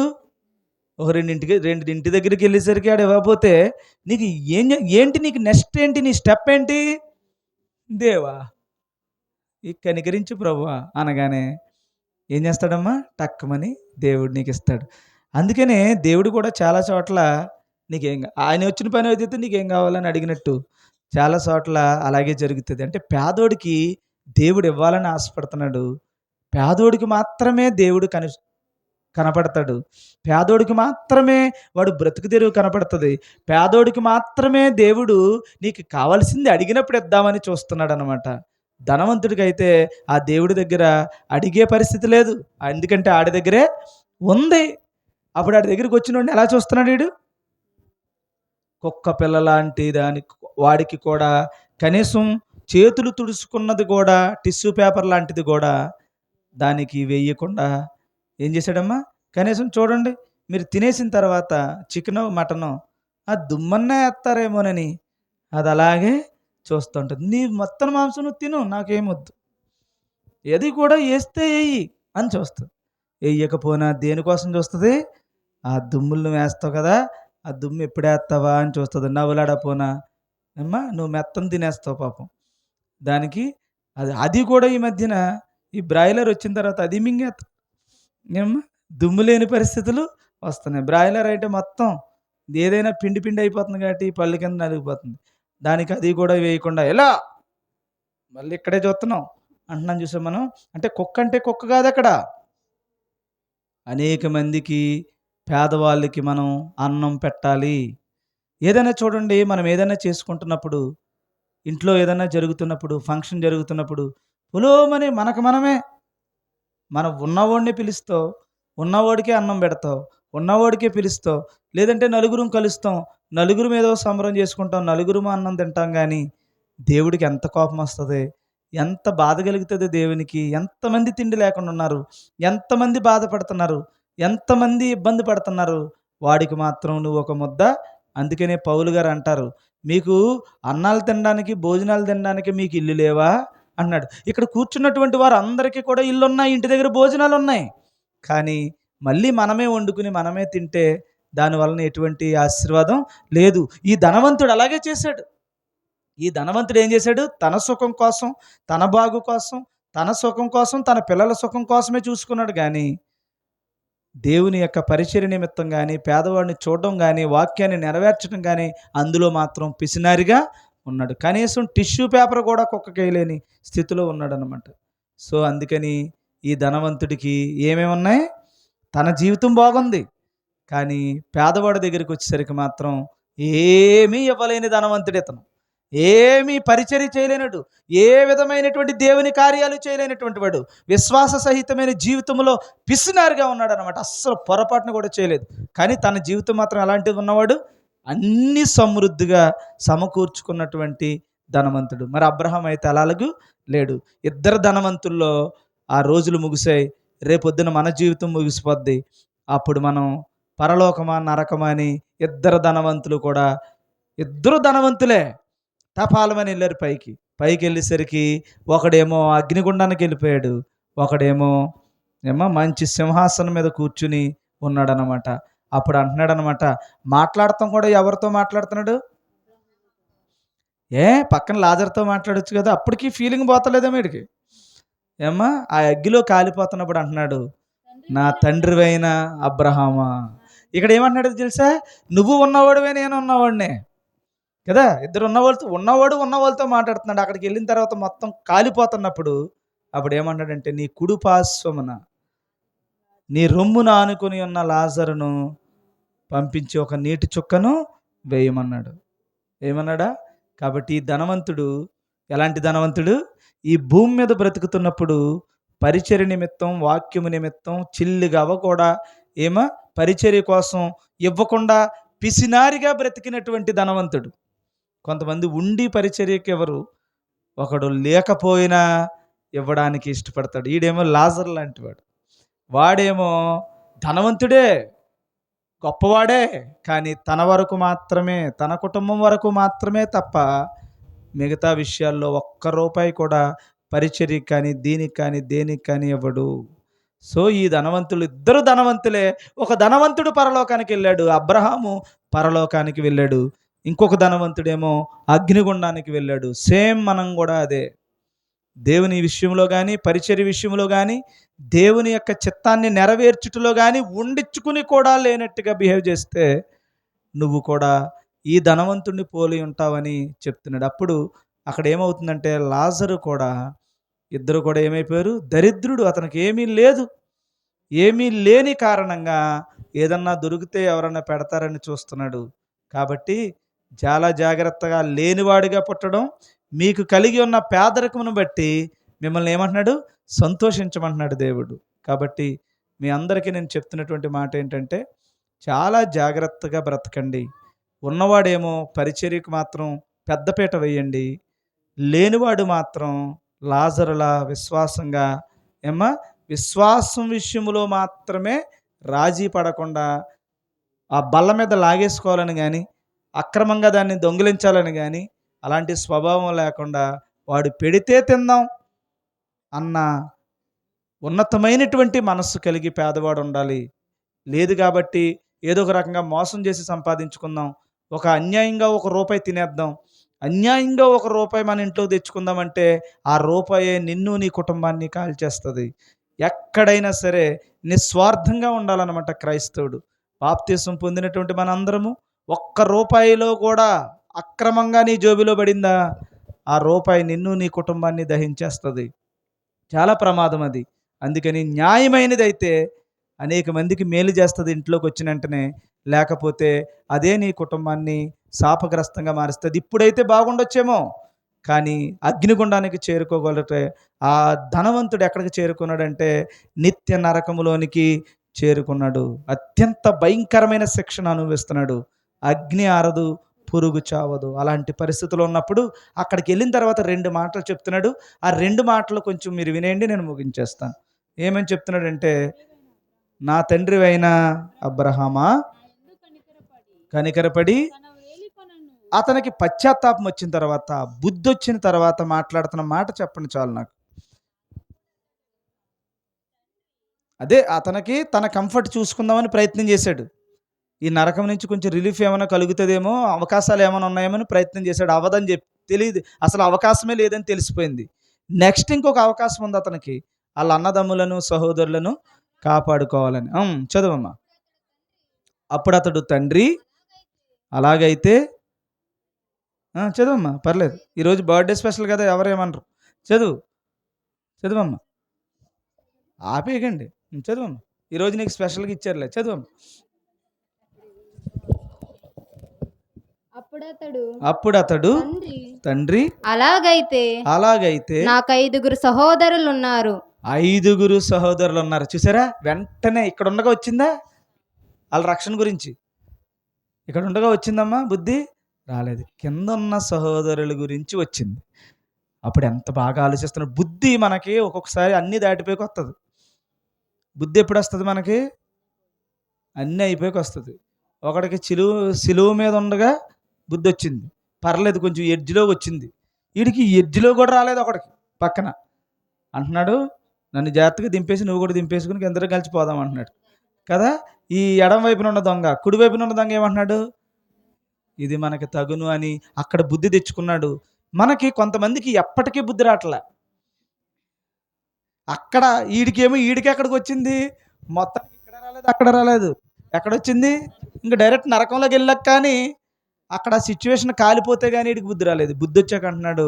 ఒక రెండింటి దగ్గరికి వెళ్ళేసరికి ఆడు ఇవ్వకపోతే నీకు ఏంటి నీకు నెక్స్ట్ ఏంటి, నీ స్టెప్ ఏంటి? దేవా ఈ కనికరించు ప్రభువా అనగానే ఏం చేస్తాడమ్మా? టక్కుమని దేవుడు నీకు ఇస్తాడు. అందుకనే దేవుడు కూడా చాలా చోట్ల ఆయన వచ్చిన పని అయితే నీకేం కావాలని అడిగినట్టు చాలా చోట్ల అలాగే జరుగుతుంది. అంటే పేదోడికి దేవుడు ఇవ్వాలని ఆశపడుతున్నాడు. పేదోడికి మాత్రమే దేవుడు కనపడతాడు. పేదోడికి మాత్రమే వాడు బ్రతుకు తెరువు కనపడుతుంది. పేదోడికి మాత్రమే దేవుడు నీకు కావాల్సింది అడిగినప్పుడు ఇద్దామని చూస్తున్నాడు అనమాట. ధనవంతుడికి అయితే ఆ దేవుడి దగ్గర అడిగే పరిస్థితి లేదు, ఎందుకంటే ఆడి దగ్గరే ఉంది. అప్పుడు ఆడి దగ్గరికి వచ్చిన ఎలా చూస్తున్నాడు వీడు? కుక్క పిల్ల లాంటి వాడికి కూడా కనీసం చేతులు తుడుచుకున్నది కూడా, టిష్యూ పేపర్ లాంటిది కూడా దానికి వేయకుండా ఏం చేశాడమ్మా? కనీసం చూడండి, మీరు తినేసిన తర్వాత చికెనో మటనో ఆ దుమ్మన్నా వేస్తారేమోనని అది అలాగే చూస్తుంటుంది. నీ మొత్తం మాంసం నువ్వు తిను, నాకేమొద్దు, ఏది కూడా వేస్తే వేయి అని చూస్తుంది. వేయకపోయినా దేనికోసం చూస్తుంది? ఆ దుమ్ములను వేస్తావు కదా, ఆ దుమ్ము ఎప్పుడు వేస్తావా అని చూస్తుంది. నవ్వులాడపోనా అమ్మా నువ్వు మెత్తం తినేస్తావు పాపం దానికి. అది కూడా ఈ మధ్యన ఈ బ్రాయిలర్ వచ్చిన తర్వాత అది మింగేస్తా ఏమ్మా, దుమ్ము లేని పరిస్థితులు వస్తున్నాయి. బ్రాయిలర్ అయితే మొత్తం ఏదైనా పిండి పిండి అయిపోతుంది కాబట్టి పళ్ళు కింద నలిగిపోతుంది. దానికి అది కూడా వేయకుండా ఎలా మళ్ళీ ఇక్కడే చూస్తున్నాం అంటున్నాం చూసాం మనం. అంటే కుక్క కాదు అక్కడ. అనేక మందికి పేదవాళ్ళకి మనం అన్నం పెట్టాలి. ఏదైనా చూడండి, మనం ఏదైనా చేసుకుంటున్నప్పుడు, ఇంట్లో ఏదైనా జరుగుతున్నప్పుడు, ఫంక్షన్ జరుగుతున్నప్పుడు పులోమని మనమే మనం ఉన్నవాడిని పిలుస్తావు, ఉన్నవాడికే అన్నం పెడతావు, ఉన్నవాడికే పిలుస్తావు. లేదంటే నలుగురం కలుస్తాం, నలుగురు ఏదో సంబరం చేసుకుంటాం, నలుగురు అన్నం తింటాం. కానీ దేవుడికి ఎంత కోపం వస్తుంది, ఎంత బాధ కలుగుతుంది దేవునికి. ఎంతమంది తిండి లేకుండా ఉన్నారు, ఎంతమంది బాధపడుతున్నారు, ఎంతమంది ఇబ్బంది పడుతున్నారు, వాడికి మాత్రం నువ్వు ఒక ముద్ద. అందుకనే పౌలు గారు అంటారు, మీకు అన్నాలు తినడానికి, భోజనాలు తినడానికి మీకు ఇల్లు లేవా అన్నాడు. ఇక్కడ కూర్చున్నటువంటి వారు అందరికీ కూడా ఇల్లు ఉన్నాయి, ఇంటి దగ్గర భోజనాలు ఉన్నాయి. కానీ మళ్ళీ మనమే వండుకుని మనమే తింటే దానివలన ఎటువంటి ఆశీర్వాదం లేదు. ఈ ధనవంతుడు అలాగే చేశాడు. ఈ ధనవంతుడు ఏం చేశాడు? తన సుఖం కోసం, తన బాగు కోసం, తన సుఖం కోసం, తన పిల్లల సుఖం కోసమే చూసుకున్నాడు. కానీ దేవుని యొక్క పరిచర్య నిమిత్తం కానీ, పేదవాడిని చూడడం కానీ, వాక్యాన్ని నెరవేర్చడం కానీ అందులో మాత్రం పిసినారిగా ఉన్నాడు. కనీసం టిష్యూ పేపర్ కూడా కుక్కకేయలేని స్థితిలో ఉన్నాడు అనమాట. సో అందుకని ఈ ధనవంతుడికి ఏమేమి ఉన్నాయి? తన జీవితం బాగుంది, కానీ పేదవాడి దగ్గరికి వచ్చేసరికి మాత్రం ఏమీ ఇవ్వలేని ధనవంతుడు ఇతను. ఏమీ పరిచర్య చేయలేనడు, ఏ విధమైనటువంటి దేవుని కార్యాలు చేయలేనటువంటి వాడు, విశ్వాస సహితమైన జీవితంలో పిసినారుగా ఉన్నాడు అనమాట. అస్సలు పొరపాటును కూడా చేయలేదు. కానీ తన జీవితం మాత్రం ఎలాంటిది ఉన్నవాడు? అన్ని సమృద్ధిగా సమకూర్చుకున్నటువంటి ధనవంతుడు. మరి అబ్రహాం అయితే అలాగూ లేడు. ఇద్దరు ధనవంతుల్లో ఆ రోజులు ముగిసాయి. రేపొద్దున మన జీవితం ముగిసిపోద్ది. అప్పుడు మనం పరలోకమా నరకమా అని ఇద్దరు ధనవంతులే టపాలమని వెళ్ళారు పైకి వెళ్ళేసరికి ఒకడేమో అగ్నిగుండానికి వెళ్ళిపోయాడు, ఒకడేమో మంచి సింహాసనం మీద కూర్చుని ఉన్నాడనమాట. అప్పుడు అంటున్నాడనమాట, మాట్లాడతాం కూడా ఎవరితో మాట్లాడుతున్నాడు? పక్కన లాజర్తో మాట్లాడొచ్చు కదా. అప్పటికి ఫీలింగ్ పోతలేదా వీడికి? ఆ అగ్గిలో కాలిపోతున్నప్పుడు అంటున్నాడు, నా తండ్రివైన అబ్రహామా. ఇక్కడ ఏమంటున్నాడు తెలుసా? నువ్వు ఉన్నవాడువే, నేను ఉన్నవాడినే కదా. ఇద్దరు ఉన్నవాడితో మాట్లాడుతున్నాడు. అక్కడికి వెళ్ళిన తర్వాత మొత్తం కాలిపోతున్నప్పుడు అప్పుడు ఏమన్నాడంటే, నీ కుడి పార్శ్వమున నీ రొమ్మున ఆనుకొని ఉన్న లాజరును పంపించి ఒక నీటి చుక్కను వేయమన్నాడు. ఏమన్నాడా? కాబట్టి ఈ ధనవంతుడు ఎలాంటి ధనవంతుడు? ఈ భూమి మీద బ్రతుకుతున్నప్పుడు పరిచర్య నిమిత్తం, వాక్యము నిమిత్తం చిల్లిగా కూడా పరిచర్య కోసం ఇవ్వకుండా పిసినారిగా బ్రతికినటువంటి ధనవంతుడు. కొంతమంది ఉండి పరిచర్యకి ఎవరు, ఒకడు లేకపోయినా ఇవ్వడానికి ఇష్టపడతాడు. ఈడేమో లాజర్ లాంటి వాడు, వాడేమో ధనవంతుడే, గొప్పవాడే, కానీ తన వరకు మాత్రమే, తన కుటుంబం వరకు మాత్రమే తప్ప మిగతా విషయాల్లో ఒక్క రూపాయి కూడా పరిచర్యకి కానీ దేనికి కానీ ఇవ్వడు. సో ఈ ధనవంతులు ఇద్దరు ధనవంతులే. ఒక ధనవంతుడు పరలోకానికి వెళ్ళాడు, అబ్రహాము పరలోకానికి వెళ్ళాడు. ఇంకొక ధనవంతుడేమో అగ్నిగుండానికి వెళ్ళాడు. సేమ్ మనం కూడా అదే. దేవుని విషయంలో కానీ, పరిచర్య విషయంలో కానీ, దేవుని యొక్క చిత్తాన్ని నెరవేర్చుటలో కానీ ఉండించుకుని కూడా లేనట్టుగా బిహేవ్ చేస్తే నువ్వు కూడా ఈ ధనవంతుడిని పోలి ఉంటావని చెప్తున్నాడు. అప్పుడు అక్కడ ఏమవుతుందంటే లాజరు కూడా, ఇద్దరు కూడా ఏమైపోయారు? దరిద్రుడు. అతనికి ఏమీ లేదు. ఏమీ లేని కారణంగా ఏదన్నా దొరికితే ఎవరన్నా పెడతారని చూస్తున్నాడు. కాబట్టి చాలా జాగ్రత్తగా, లేనివాడిగా పుట్టడం, మీకు కలిగి ఉన్న పేదరికమును బట్టి మిమ్మల్ని ఏమంటున్నాడు? సంతోషించమంటున్నాడు దేవుడు. కాబట్టి మీ అందరికీ నేను చెప్తున్నటువంటి మాట ఏంటంటే, చాలా జాగ్రత్తగా బ్రతకండి. ఉన్నవాడేమో పరిచర్యకు మాత్రం పెద్దపీట వేయండి, లేనివాడు మాత్రం లాజరులా విశ్వాసంగా విశ్వాసం విషయంలో మాత్రమే రాజీ పడకుండా ఆ బల్ల మీద లాగేసుకోవాలని కానీ, అక్రమంగా దాన్ని దొంగిలించాలని కానీ అలాంటి స్వభావం లేకుండా, వాడు పెడితే తిందాం అన్న ఉన్నతమైనటువంటి మనస్సు కలిగి పేదవాడు ఉండాలి. లేదు కాబట్టి ఏదో ఒక రకంగా మోసం చేసి సంపాదించుకుందాం, ఒక అన్యాయంగా ₹1 తినేద్దాం, అన్యాయంగా ₹1 మన ఇంట్లో తెచ్చుకుందామంటే ఆ రూపాయే నిన్ను నీ కుటుంబాన్ని కాల్చేస్తుంది. ఎక్కడైనా సరే నిస్వార్థంగా ఉండాలన్నమాట క్రైస్తవుడు. బాప్తిసం పొందినటువంటి మనందరము ₹1 కూడా అక్రమంగా నీ జోబిలో పడిందా, ఆ రూపాయి నిన్ను నీ కుటుంబాన్ని దహించేస్తుంది. చాలా ప్రమాదం అది. అందుకని న్యాయమైనది అయితే అనేక మందికి మేలు చేస్తుంది ఇంట్లోకి వచ్చిన వెంటనే, లేకపోతే అదే నీ కుటుంబాన్ని శాపగ్రస్తంగా మారుస్తుంది. ఇప్పుడైతే బాగుండొచ్చేమో, కానీ అగ్నిగుండానికి చేరుకోగలటే ఆ ధనవంతుడు ఎక్కడికి చేరుకున్నాడంటే నిత్య నరకములోనికి చేరుకున్నాడు. అత్యంత భయంకరమైన శిక్షణ అనుభవిస్తున్నాడు. అగ్ని ఆరదు, పురుగు చావదు. అలాంటి పరిస్థితులు ఉన్నప్పుడు అక్కడికి వెళ్ళిన తర్వాత 2 మాటలు చెప్తున్నాడు. ఆ 2 మాటలు కొంచెం మీరు వినేయండి, నేను ముగించేస్తాను. ఏమని చెప్తున్నాడంటే, నా తండ్రి అయిన అబ్రహామా, కనికరపడి, అతనికి పశ్చాత్తాపం వచ్చిన తర్వాత, బుద్ధి వచ్చిన తర్వాత మాట్లాడుతున్న మాట చెప్పండి చాలు నాకు. అదే అతనికి తన కంఫర్ట్ చూసుకుందామని ప్రయత్నం చేశాడు. ఈ నరకం నుంచి కొంచెం రిలీఫ్ ఏమైనా కలుగుతుందేమో, అవకాశాలు ఏమైనా ఉన్నాయేమో ప్రయత్నం చేశాడు. అవ్వదని చెప్పి తెలియదు, అసలు అవకాశమే లేదని తెలిసిపోయింది. నెక్స్ట్ ఇంకొక అవకాశం ఉంది అతనికి, వాళ్ళ అన్నదమ్ములను సహోదరులను కాపాడుకోవాలని. చదువమ్మా. అప్పుడు అతడు తండ్రి, అలాగైతే చదువమ్మా, పర్లేదు, ఈరోజు బర్త్డే స్పెషల్ కదా, ఎవరేమనరు. చదువమ్మా, ఆపేయకండి, చదువమ్మా. ఈరోజు నీకు స్పెషల్గా ఇచ్చారులే, చదువమ్మా. అప్పుడు అతడు తండ్రి, అలాగైతే నాకు 5 సహోదరులు ఉన్నారు. 5 సహోదరులు ఉన్నారు. చూసారా, వెంటనే ఇక్కడ ఉండగా వచ్చిందా వాళ్ళ రక్షణ గురించి? ఇక్కడ ఉండగా వచ్చిందమ్మా బుద్ధి? రాలేదు. కింద ఉన్న సహోదరుల గురించి వచ్చింది. అప్పుడు ఎంత బాగా ఆలోచిస్తున్నాడు. బుద్ధి మనకి ఒక్కొక్కసారి అన్నీ దాటిపోయి వస్తుంది. బుద్ధి ఎప్పుడు వస్తుంది మనకి? అన్నీ అయిపోయి వస్తుంది. ఒకడికి సిలువ మీద ఉండగా బుద్ధి వచ్చింది, పర్లేదు, కొంచెం ఎడ్జ్లోకి వచ్చింది. వీడికి ఎడ్జ్లో కూడా రాలేదు. ఒకడికి పక్కన అంటున్నాడు, నన్ను జాగ్రత్తగా దింపేసి నువ్వు కూడా దింపేసుకుని అందరూ కలిసిపోదాం అంటున్నాడు కదా. ఈ ఎడం వైపున ఉన్న దొంగ, కుడి వైపున ఉన్న దొంగ ఏమంటున్నాడు? ఇది మనకి తగును అని అక్కడ బుద్ధి తెచ్చుకున్నాడు. మనకి కొంతమందికి ఎప్పటికీ బుద్ధి రావట్లే. అక్కడ ఈడికి ఎక్కడికి వచ్చింది? మొత్తం ఇక్కడ రాలేదు, అక్కడ రాలేదు, ఎక్కడొచ్చింది? ఇంకా డైరెక్ట్ నరకంలోకి వెళ్ళాక, కానీ అక్కడ సిచ్యువేషన్ కాలిపోతే కానీ వీడికి బుద్ధి రాలేదు. బుద్ధి వచ్చాక అంటున్నాడు,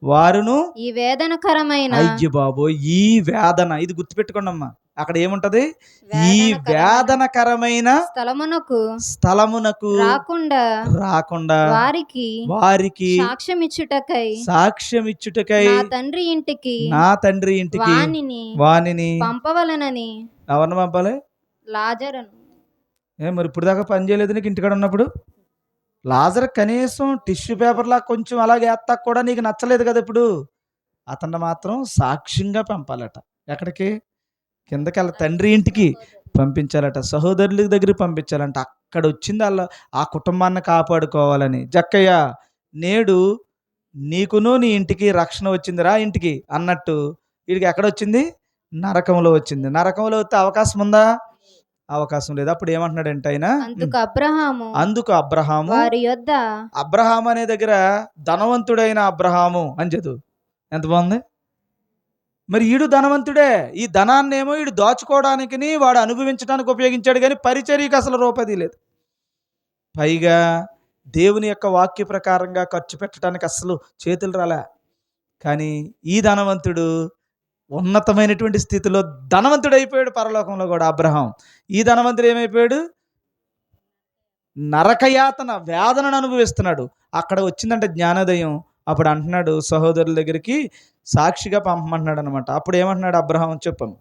వారును ఈ వేదనకరమైన, అయ్య బాబోయ్, ఈ వేదన, ఇది గుర్తుపెట్టుకోండి అమ్మా. అక్కడ ఏముంటది? ఈ వేదనకరమైన స్థలమునకు రాకుండా వారికి సాక్ష్యం ఇచ్చుటకై నా తండ్రి ఇంటికి వానిని పంపవలనని. ఎవరిని పంపాలి? లాజరును. మరి ఇప్పుడు దాకా పని చేయలేదు నీకు ఇంటికాడ ఉన్నప్పుడు? లాజర్ కనీసం టిష్యూ పేపర్లా కొంచెం అలాగే వేస్తా కూడా నీకు నచ్చలేదు కదా ఇప్పుడు. అతన్ని మాత్రం సాక్ష్యంగా పంపాలట. ఎక్కడికి? కిందకి తండ్రి ఇంటికి పంపించాలట, సహోదరుల దగ్గరికి పంపించాలంట. అక్కడ వచ్చింది వాళ్ళ ఆ కుటుంబాన్ని కాపాడుకోవాలని. జక్కయ్య, నేడు నీకును నీ ఇంటికి రక్షణ వచ్చిందిరా ఇంటికి అన్నట్టు వీడికి ఎక్కడొచ్చింది? నరకంలో వచ్చింది. నరకంలో వస్తే అవకాశం ఉందా? అవకాశం లేదు. అప్పుడు ఏమంటున్నాడంటే ఆయన, అందుకు అబ్రహాము వారి యొద్ద, అబ్రహాము అనే దగ్గర ధనవంతుడైన అబ్రహాము అని చదువు. ఎంత బాగుంది. మరి ఈడు ధనవంతుడే. ఈ ధనాన్నేమో ఈడు దాచుకోవడానికి వాడు అనుభవించడానికి ఉపయోగించాడు, కానీ పరిచర్యకు అసలు రూపాయి లేదు. పైగా దేవుని యొక్క వాక్య ప్రకారంగా ఖర్చు పెట్టడానికి అసలు చేతులు రాలే. కానీ ఈ ధనవంతుడు ఉన్నతమైనటువంటి స్థితిలో ధనవంతుడు అయిపోయాడు పరలోకంలో కూడా అబ్రహాం. ఈ ధనవంతుడు ఏమైపోయాడు? నరకయాతన వేదనను అనుభవిస్తున్నాడు. అక్కడ వచ్చిందంటే జ్ఞానోదయం. అప్పుడు అంటున్నాడు సహోదరుల దగ్గరికి సాక్షిగా పంపమంటున్నాడు అనమాట. అప్పుడు ఏమంటున్నాడు అబ్రహాం? చెప్పాము.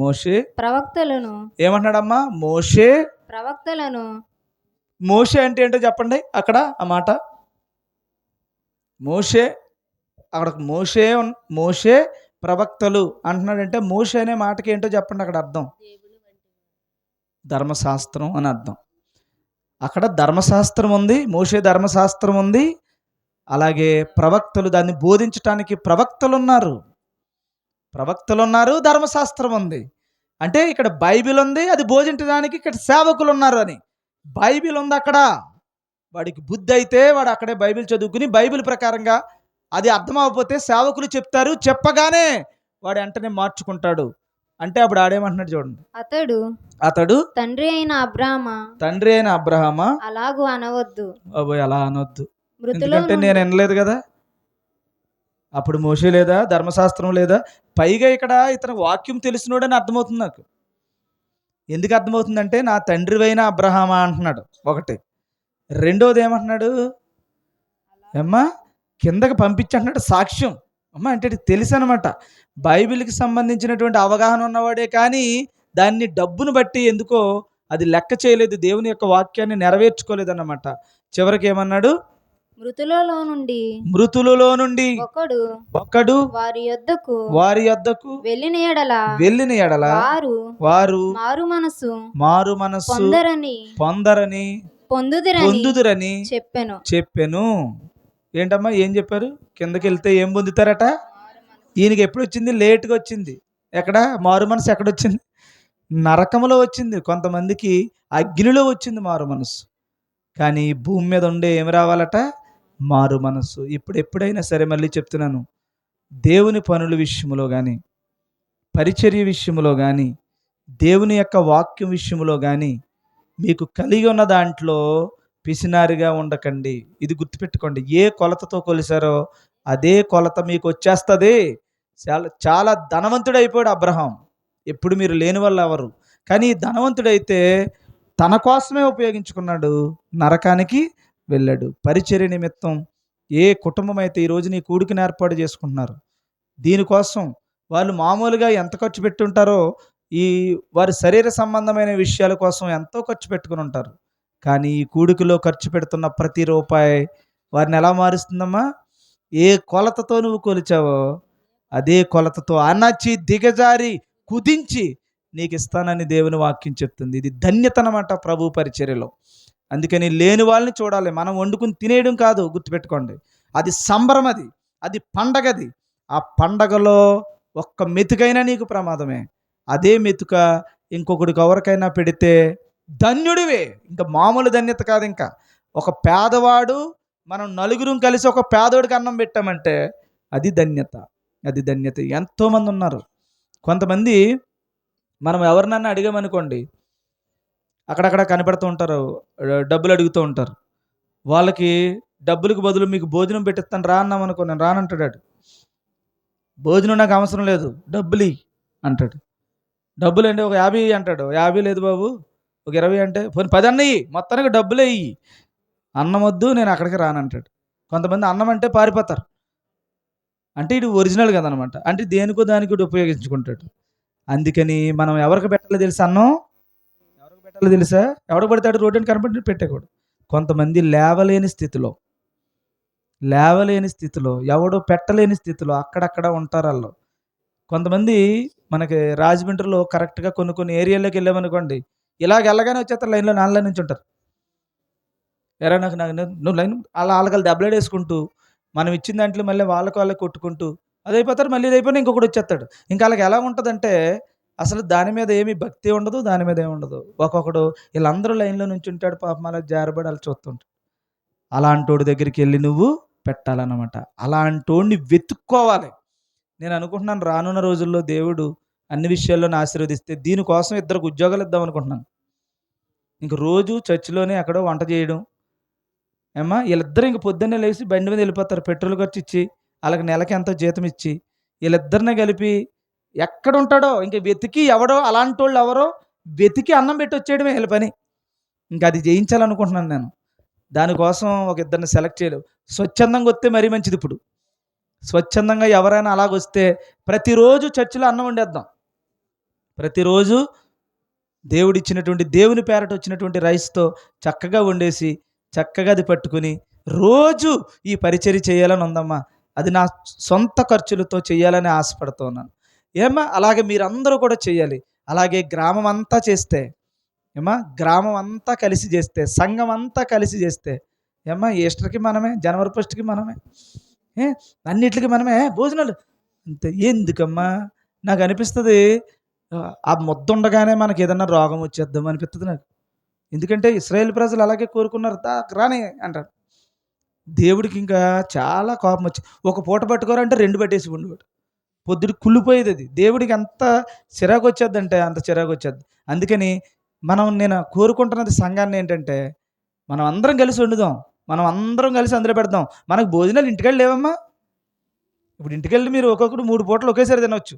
మోషే ప్రవక్తలను ఏమంటున్నాడమ్మా? మోషే అంటే ఏంటో చెప్పండి అక్కడ ఆ మాట. మోషే, అక్కడ మోషే ప్రవక్తలు అంటున్నాడంటే మోషే అనే మాటకి ఏంటో చెప్పండి అక్కడ అర్థం. ధర్మశాస్త్రం అని అర్థం. అక్కడ ధర్మశాస్త్రం ఉంది, మోషే ధర్మశాస్త్రం ఉంది. అలాగే ప్రవక్తలు, దాన్ని బోధించడానికి ప్రవక్తలు ఉన్నారు, ధర్మశాస్త్రం ఉంది. అంటే ఇక్కడ బైబిల్ ఉంది, అది బోధించడానికి ఇక్కడ సేవకులు ఉన్నారు అని. బైబిల్ ఉంది అక్కడ. వాడికి బుద్ధి అయితే వాడు అక్కడే బైబిల్ చదువుకుని బైబిల్ ప్రకారంగా అది అర్థం అవ్వకపోతే సేవకులు చెప్తారు, చెప్పగానే వాడు వెంటనే మార్చుకుంటాడు. అంటే అప్పుడు ఆడేమంటున్నాడు చూడండి, అతడు తండ్రి అయిన అబ్రహామా అలాగూ అనవద్దు, అలా అనొద్దు. ఎందుకంటే నేను వినలేదు కదా. అప్పుడు మోషే లేదా, ధర్మశాస్త్రం లేదా. పైగా ఇక్కడ ఇతను వాక్యం తెలిసినోడని అర్థమవుతుంది నాకు. ఎందుకు అర్థమవుతుందంటే నా తండ్రివైన అబ్రహామా అంటున్నాడు ఒకటి. రెండోది ఏమంటున్నాడు? అమ్మా కిందకి పంపించంటున్నాడు, సాక్ష్యం. అమ్మ అంటే తెలుసు అనమాట. బైబిల్కి సంబంధించినటువంటి అవగాహన ఉన్నవాడే కానీ దాన్ని డబ్బును బట్టి ఎందుకో అది లెక్క చేయలేదు, దేవుని యొక్క వాక్యాన్ని నెరవేర్చుకోలేదు అన్నమాట. చివరికి ఏమన్నాడు? మృతులలో నుండి ఒకడు వారి యొద్దకు వెళ్ళిన ఎడల వారు మారు మనస్సు పొందుదురని చెప్పెను. ఏంటమ్మా ఏం చెప్పారు? కిందకి వెళ్తే ఏం పొందుతారట? ఈయనకి ఎప్పుడు వచ్చింది? లేటుగా వచ్చింది. ఎక్కడ మారు మనసు? ఎక్కడొచ్చింది? నరకంలో వచ్చింది. కొంతమందికి అగ్నిలో వచ్చింది మారు మనసు. కానీ భూమి మీద ఉండే ఏమి రావాలట? మారు మనసు. ఎప్పుడైనా సరే మళ్ళీ చెప్తున్నాను, దేవుని పనుల విషయంలో కానీ, పరిచర్య విషయంలో కానీ, దేవుని యొక్క వాక్యం విషయంలో కానీ మీకు కలిగి ఉన్న దాంట్లో పిసినారిగా ఉండకండి. ఇది గుర్తుపెట్టుకోండి. ఏ కొలతతో కొలిసారో అదే కొలత మీకు వచ్చేస్తుంది. చాలా ధనవంతుడు అయిపోయాడు అబ్రహాం. ఎప్పుడు మీరు లేని వాళ్ళు ఎవరు. కానీ ధనవంతుడైతే తన కోసమే ఉపయోగించుకున్నాడు, నరకానికి వెళ్ళాడు. పరిచర్య నిమిత్తం ఏ కుటుంబం అయితే ఈరోజు నీ కూడికని ఏర్పాటు చేసుకుంటున్నారు, దీనికోసం వాళ్ళు మామూలుగా ఎంత ఖర్చు పెట్టుంటారో వారి శరీర సంబంధమైన విషయాల కోసం ఎంతో ఖర్చు పెట్టుకుని ఉంటారు. కానీ ఈ కూడికలో ఖర్చు పెడుతున్న ప్రతి రూపాయి వారిని ఎలా మారుస్తుందమ్మా? ఏ కొలతతో నువ్వు కొలిచావో అదే కొలతతో అణచి దిగజారి కుదించి నీకు ఇస్తానని దేవుని వాక్యం చెప్తుంది. ఇది ధన్యత అన్నమాట ప్రభు పరిచర్యలో. అందుకని లేని వాళ్ళని చూడాలి. మనం వండుకుని తినేయడం కాదు, గుర్తుపెట్టుకోండి. అది సంబరం, అది పండగది. ఆ పండగలో ఒక్క మెతుకైనా నీకు ప్రమాదమే. అదే మెతుక ఇంకొకడికి ఎవరికైనా పెడితే ధన్యుడివే. ఇంకా మామూలు ధన్యత కాదు. ఇంకా ఒక పేదవాడు, మనం నలుగురం కలిసి ఒక పేదోడికి అన్నం పెట్టామంటే అది ధన్యత. ఎంతోమంది ఉన్నారు. కొంతమంది మనం ఎవరినన్నా అడిగామనుకోండి, అక్కడక్కడ కనపడుతూ ఉంటారు, డబ్బులు అడుగుతూ ఉంటారు. వాళ్ళకి డబ్బులకు బదులు మీకు భోజనం పెట్టిస్తాను రా అన్నామనుకో, నేను రానంటాడు. భోజనం నాకు అవసరం లేదు, డబ్బులు అంటాడు. డబ్బులు అంటే ఒక 50 అంటాడు. 50 లేదు బాబు, ఒక 20 అంటే పోనీ 10 అన్నయ్యి, మొత్తానికి డబ్బులే ఇయ్యి, అన్నం వద్దు, నేను అక్కడికి రానంటాడు. కొంతమంది అన్నం అంటే పారిపోతారు. అంటే ఇది ఒరిజినల్ కదనమాట. అంటే దేనికో దానికి ఉపయోగించుకుంటాడు. అందుకని మనం ఎవరికి పెట్టాలో తెలుసు? అన్నం ఎవరికి పెట్టాలో తెలుసా? ఎవడ పడతాడు రోడ్డుని కనపడి పెట్టకూడదు. కొంతమంది లేవలేని స్థితిలో ఎవడో పెట్టలేని స్థితిలో అక్కడక్కడ ఉంటారు వాళ్ళు. కొంతమంది మనకి రాజమండ్రిలో కరెక్ట్గా కొన్ని ఏరియాల్లోకి వెళ్ళామనుకోండి, ఇలాగ వెళ్ళగానే వచ్చేస్తారు, లైన్లో నాలుగు నుంచి ఉంటారు. ఎరా నాకు నాకు నువ్వు లైన్ వాళ్ళకి దెబ్బలాడేసుకుంటూ మనం ఇచ్చిన దాంట్లో మళ్ళీ వాళ్ళకి కొట్టుకుంటూ అదైపోతారు. మళ్ళీ ఇది అయిపోయినా ఇంకొకటి వచ్చేస్తాడు. ఇంకా వాళ్ళకి ఎలా ఉంటుందంటే అసలు దాని మీద ఏమి భక్తి ఉండదు, దాని మీద ఏమి ఉండదు. ఒక్కొక్కడు వీళ్ళందరూ లైన్లో నుంచి ఉంటాడు, పాపం అలా జారబడి వాళ్ళు చూస్తుంటాడు. అలాంటోడి దగ్గరికి వెళ్ళి నువ్వు పెట్టాలన్నమాట. అలాంటోడిని వెతుక్కోవాలి. నేను అనుకుంటున్నాను రానున్న రోజుల్లో దేవుడు అన్ని విషయాల్లోనే ఆశీర్వదిస్తే దీనికోసం 2 ఉద్యోగాలు ఇద్దాం అనుకుంటున్నాను. ఇంక రోజు చర్చిలోనే ఎక్కడో వంట చేయడం, వీళ్ళిద్దరు ఇంక పొద్దున్నే లేచి బండి మీద వెళ్ళిపోతారు, పెట్రోల్ ఖర్చు ఇచ్చి వాళ్ళకి నెలకి ఎంతో జీతం ఇచ్చి వీళ్ళిద్దరినే కలిపి ఎక్కడ ఉంటాడో ఇంక వెతికి ఎవడో అలాంటి వాళ్ళు ఎవరో వెతికి అన్నం పెట్టి వచ్చేయడమే వీళ్ళ పని. ఇంకా అది చేయించాలనుకుంటున్నాను నేను. దానికోసం ఒక 2 సెలెక్ట్ చేయలేవు. స్వచ్ఛందంగా వస్తే మరీ మంచిది. ఇప్పుడు స్వచ్ఛందంగా ఎవరైనా అలాగొస్తే ప్రతిరోజు చర్చిలో అన్నం వండేద్దాం. ప్రతిరోజు దేవుడిచ్చినటువంటి దేవుని పేరట వచ్చినటువంటి రైస్తో చక్కగా వండేసి చక్కగా అది పట్టుకుని రోజు ఈ పరిచర్య చేయాలని ఉందమ్మా. అది నా సొంత ఖర్చులతో చేయాలని ఆశపడుతున్నాను. అలాగే మీరందరూ కూడా చేయాలి. అలాగే గ్రామం అంతా చేస్తే గ్రామం అంతా కలిసి చేస్తే, సంఘం అంతా కలిసి చేస్తే ఈస్టర్కి మనమే, జనవరి 1కి మనమే, అన్నిటికి మనమే భోజనాలు. అంతే. ఎందుకమ్మా నాకు అనిపిస్తుంది ఆ ముద్ద ఉండగానే మనకి ఏదన్నా రోగం వచ్చేద్దాం అనిపిస్తుంది నాకు. ఎందుకంటే ఇశ్రాయేల్ ప్రజలు అలాగే కోరుకున్నారు, రాని అంటారు. దేవుడికి ఇంకా చాలా కోపం వచ్చి ఒక పూట పట్టుకోరంటే 2 పట్టేసి ఉండేవాడు. పొద్దుడు కుళ్ళిపోయేది. అది దేవుడికి అంత చిరాకు వచ్చేది అంటే అంత చిరాకు వచ్చేది. అందుకని నేను కోరుకుంటున్నది సంఘాన్ని ఏంటంటే మనం అందరం కలిసి వండుదాం, మనం అందరం కలిసి అందులో పెడదాం. మనకు భోజనాలు ఇంటికెళ్ళి లేవమ్మా. ఇప్పుడు ఇంటికెళ్ళి మీరు ఒక్కొక్కడు 3 పూటలు ఒకేసారి తినవచ్చు.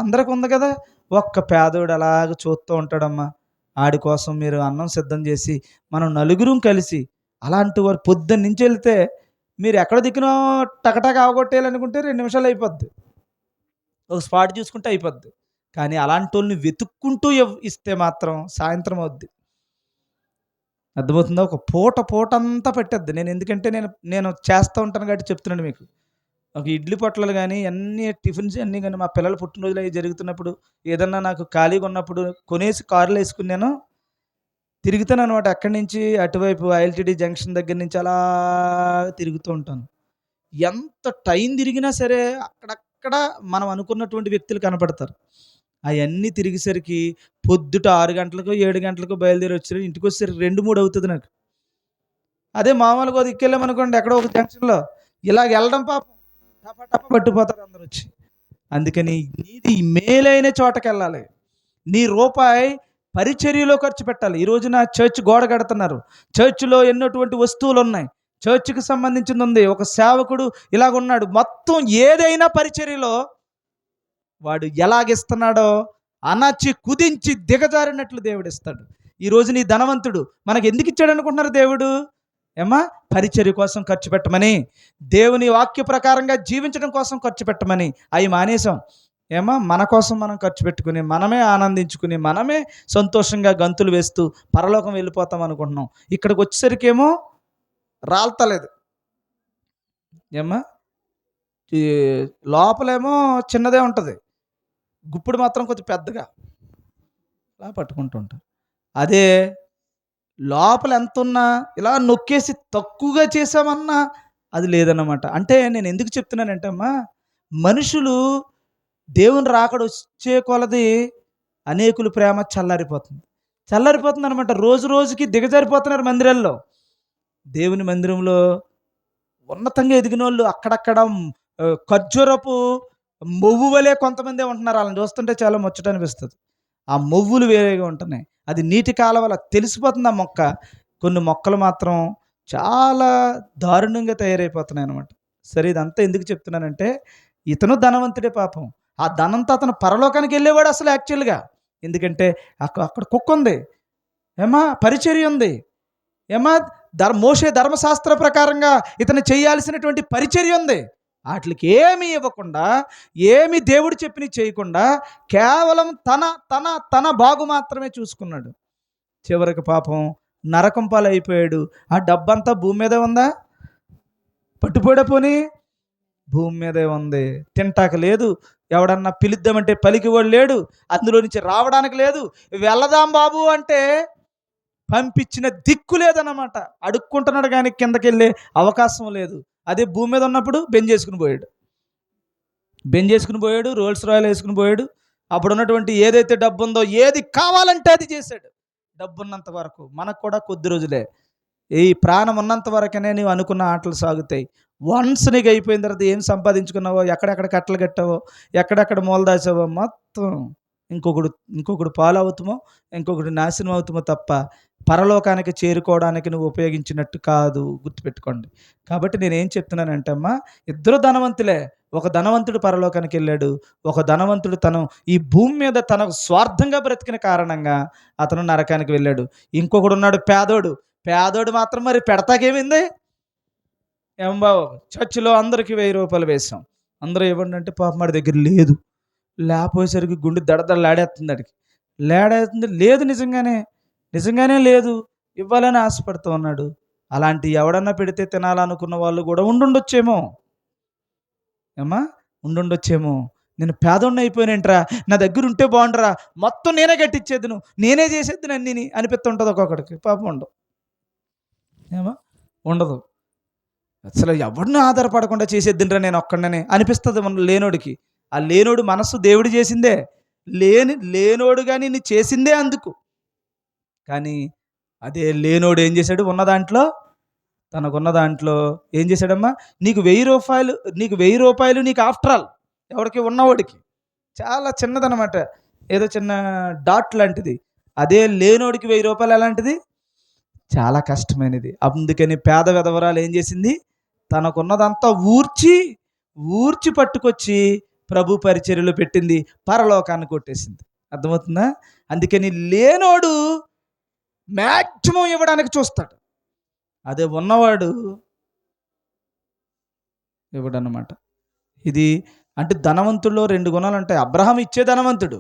అందరికి ఉంది కదా. ఒక్క పేదోడు అలాగ చూస్తూ ఉంటాడమ్మా. ఆడి కోసం మీరు అన్నం సిద్ధం చేసి మనం నలుగురం కలిసి అలాంటి వారు పొద్దున్న నుంచి వెళ్తే మీరు ఎక్కడ దిక్కునో టకటక అవగొట్టేయాలనుకుంటే 2 నిమిషాలు అయిపోద్ది, ఒక స్పాట్ చూసుకుంటే అయిపోద్ది. కానీ అలాంటి వాళ్ళని వెతుక్కుంటూ ఇస్తే మాత్రం సాయంత్రం అవుద్ది. అర్థమవుతుందా? ఒక పూట అంతా పెట్టద్దు. ఎందుకంటే నేను చేస్తూ ఉంటాను కాబట్టి చెప్తున్నాను మీకు. ఒక ఇడ్లీ పొట్లాలు కానీ అన్ని టిఫిన్స్ అన్నీ కానీ మా పిల్లల పుట్టినరోజులు అవి జరుగుతున్నప్పుడు ఏదన్నా నాకు ఖాళీగా ఉన్నప్పుడు కొనేసి కారులో వేసుకుని నేను తిరుగుతాను అనమాట. అక్కడి నుంచి అటువైపు ఐఎల్టీడీ జంక్షన్ దగ్గర నుంచి అలా తిరుగుతూ ఉంటాను. ఎంత టైం తిరిగినా సరే అక్కడక్కడ మనం అనుకున్నటువంటి వ్యక్తులు కనపడతారు. అవన్నీ తిరిగేసరికి పొద్దుట 6 గంటలకు 7 గంటలకు బయలుదేరి వచ్చారు, ఇంటికి వచ్చేసరికి 2-3 అవుతుంది నాకు. అదే మామూలుగా దిక్కెళ్ళామనుకోండి ఎక్కడో ఒక జంక్షన్లో ఇలాగ వెళ్ళడం పాపం టప పట్టిపోతారు అందరూ వచ్చి. అందుకని నీది మేలైన చోటకి వెళ్ళాలి. నీ రూపాయి పరిచర్యలో ఖర్చు పెట్టాలి. ఈ రోజున చర్చ్ గోడ కడుతున్నారు, చర్చిలో ఎన్నోటువంటి వస్తువులు ఉన్నాయి, చర్చికి సంబంధించింది ఉంది, ఒక సేవకుడు ఇలాగున్నాడు. మొత్తం ఏదైనా పరిచర్యలో వాడు ఎలాగిస్తున్నాడో అనచి కుదించి దిగజారినట్లు దేవుడు ఇస్తాడు. ఈరోజు నీ ధనవంతుడు మనకు ఎందుకు ఇచ్చాడు అనుకుంటున్నారు? దేవుడు పరిచర్య కోసం ఖర్చు పెట్టమని, దేవుని వాక్య ప్రకారంగా జీవించడం కోసం ఖర్చు పెట్టమని. అవి మానేసాం. మన కోసం మనం ఖర్చు పెట్టుకుని మనమే ఆనందించుకుని మనమే సంతోషంగా గంతులు వేస్తూ పరలోకం వెళ్ళిపోతాం అనుకుంటున్నాం. ఇక్కడికి వచ్చేసరికి ఏమో రాల్తలేదు. లోపలేమో చిన్నదే ఉంటుంది, గుప్పుడు మాత్రం కొద్ది పెద్దగా ఇలా పట్టుకుంటూ ఉంటారు. అదే లోపల ఎంత ఉన్నా ఇలా నొక్కేసి తక్కువగా చేసామన్నా అది లేదన్నమాట. అంటే నేను ఎందుకు చెప్తున్నానంటే అమ్మా, మనుషులు దేవుని రాకడ వచ్చే కొలది అనేకులు ప్రేమ చల్లారిపోతుంది అనమాట. రోజు రోజుకి దిగజారిపోతున్నారు మందిరాల్లో. దేవుని మందిరంలో ఉన్నతంగా ఎదిగిన వాళ్ళు అక్కడక్కడ ఖర్జూరపు మొవ్వు వలె కొంతమంది ఉంటున్నారు. వాళ్ళని చూస్తుంటే చాలా ముచ్చట అనిపిస్తుంది. ఆ మొవ్వులు వేరేగా ఉంటున్నాయి. అది నీటి కాలవల తెలిసిపోతుంది ఆ మొక్క. కొన్ని మొక్కలు మాత్రం చాలా దారుణంగా తయారైపోతున్నాయి అనమాట. సరే, ఇదంతా ఎందుకు చెప్తున్నానంటే ఇతను ధనవంతుడే పాపం. ఆ ధనంతో అతను పరలోకానికి వెళ్ళేవాడు అసలు యాక్చువల్గా. ఎందుకంటే అక్కడ కుక్క ఉంది, పరిచర్య ఉంది, మోషే ధర్మశాస్త్ర ప్రకారంగా ఇతను చేయాల్సినటువంటి పరిచర్య ఉంది. వాటికి ఏమీ ఇవ్వకుండా, ఏమి దేవుడు చెప్పిన చేయకుండా కేవలం తన బాగు మాత్రమే చూసుకున్నాడు. చివరికి పాపం నరకం పాలు అయిపోయాడు. ఆ డబ్బంతా భూమి మీదే ఉందా? పట్టుపోయాడా పోనీ? భూమి మీదే ఉంది. తింటాక లేదు, ఎవడన్నా పిలుద్దామంటే పలికివాడు లేడు, అందులో నుంచి రావడానికి లేదు. వెళదాం బాబు అంటే పంపించిన దిక్కు లేదన్నమాట. అడుక్కుంటున్నాడు కానీ కిందకి వెళ్ళే అవకాశం లేదు. అదే భూమి మీద ఉన్నప్పుడు బెంజ్ చేసుకుని పోయాడు, రోల్స్ రాయల్ వేసుకుని పోయాడు. అప్పుడు ఉన్నటువంటి ఏదైతే డబ్బు ఉందో ఏది కావాలంటే అది చేశాడు. డబ్బు ఉన్నంత వరకు. మనకు కూడా కొద్ది రోజులే, ఈ ప్రాణం ఉన్నంత వరకనే నీవు అనుకున్న ఆటలు సాగుతాయి. వన్స్ నీకు అయిపోయిన తర్వాత ఏం సంపాదించుకున్నావో, ఎక్కడెక్కడ కట్టలు కట్టావో, ఎక్కడెక్కడ మూల దాచావో మొత్తం ఇంకొకడు పాలు అవుతామో, ఇంకొకటి నాశనం అవుతామో తప్ప పరలోకానికి చేరుకోవడానికి నువ్వు ఉపయోగించినట్టు కాదు. గుర్తుపెట్టుకోండి. కాబట్టి నేనేం చెప్తున్నానంటే అమ్మా, ఇద్దరు ధనవంతులే. ఒక ధనవంతుడు పరలోకానికి వెళ్ళాడు, ఒక ధనవంతుడు తను ఈ భూమి మీద తనకు స్వార్థంగా బ్రతికిన కారణంగా అతను నరకానికి వెళ్ళాడు. ఇంకొకడు ఉన్నాడు పేదోడు మాత్రం మరి పెడతాకేమైంది? ఏం బాబు, చర్చిలో అందరికీ 1000 రూపాయలు వేసాం, అందరూ ఇవ్వండి అంటే పాపం వాడి దగ్గర లేదు. లేకపోయేసరికి గుండె దడదడలాడేస్తుంది. లేదు, నిజంగానే లేదు, ఇవ్వాలని ఆశపడుతూ ఉన్నాడు. అలాంటి ఎవడన్నా పెడితే తినాలనుకున్న వాళ్ళు కూడా ఉండుండొచ్చేమో. నేను పేదోడిని అయిపోయినేంట్రా, నా దగ్గర ఉంటే బాగుండరా, మొత్తం నేనే కట్టించేద్దును, నేనే చేసేద్దును అన్నీ అనిపిస్తుంటుంది ఒక్కొక్కడికి. పాపం ఉండదు. అసలు ఎవరిని ఆధారపడకుండా చేసేద్దినరా నేను ఒక్కడనే అనిపిస్తుంది లేనోడికి. ఆ లేనోడు మనస్సు దేవుడు చేసిందే, లేనోడు కానీ నిన్ను చేసిందే అందుకు. కానీ అదే లేనోడు ఏం చేశాడు? తనకున్న దాంట్లో ఏం చేశాడమ్మా? నీకు 1000 రూపాయలు నీకు ఆఫ్టర్ ఆల్, ఎవరికి ఉన్నవాడికి చాలా చిన్నదనమాట, ఏదో చిన్న డాట్ లాంటిది. అదే లేనోడికి 1000 రూపాయలు ఎలాంటిది? చాలా కష్టమైనది. అందుకని పేద విధవరాలు ఏం చేసింది? తనకున్నదంతా ఊర్చి పట్టుకొచ్చి ప్రభు పరిచర్యలో పెట్టింది, పరలోకాన్ని కొట్టేసింది. అర్థమవుతుందా? అందుకని లేనోడు మ్యాక్సిమం ఇవ్వడానికి చూస్తాడు, అదే ఉన్నవాడు ఇవ్వడన్నమాట. ఇది అంటే ధనవంతుల్లో 2 గుణాలు ఉంటాయి. అబ్రహాం ఇచ్చే ధనవంతుడు,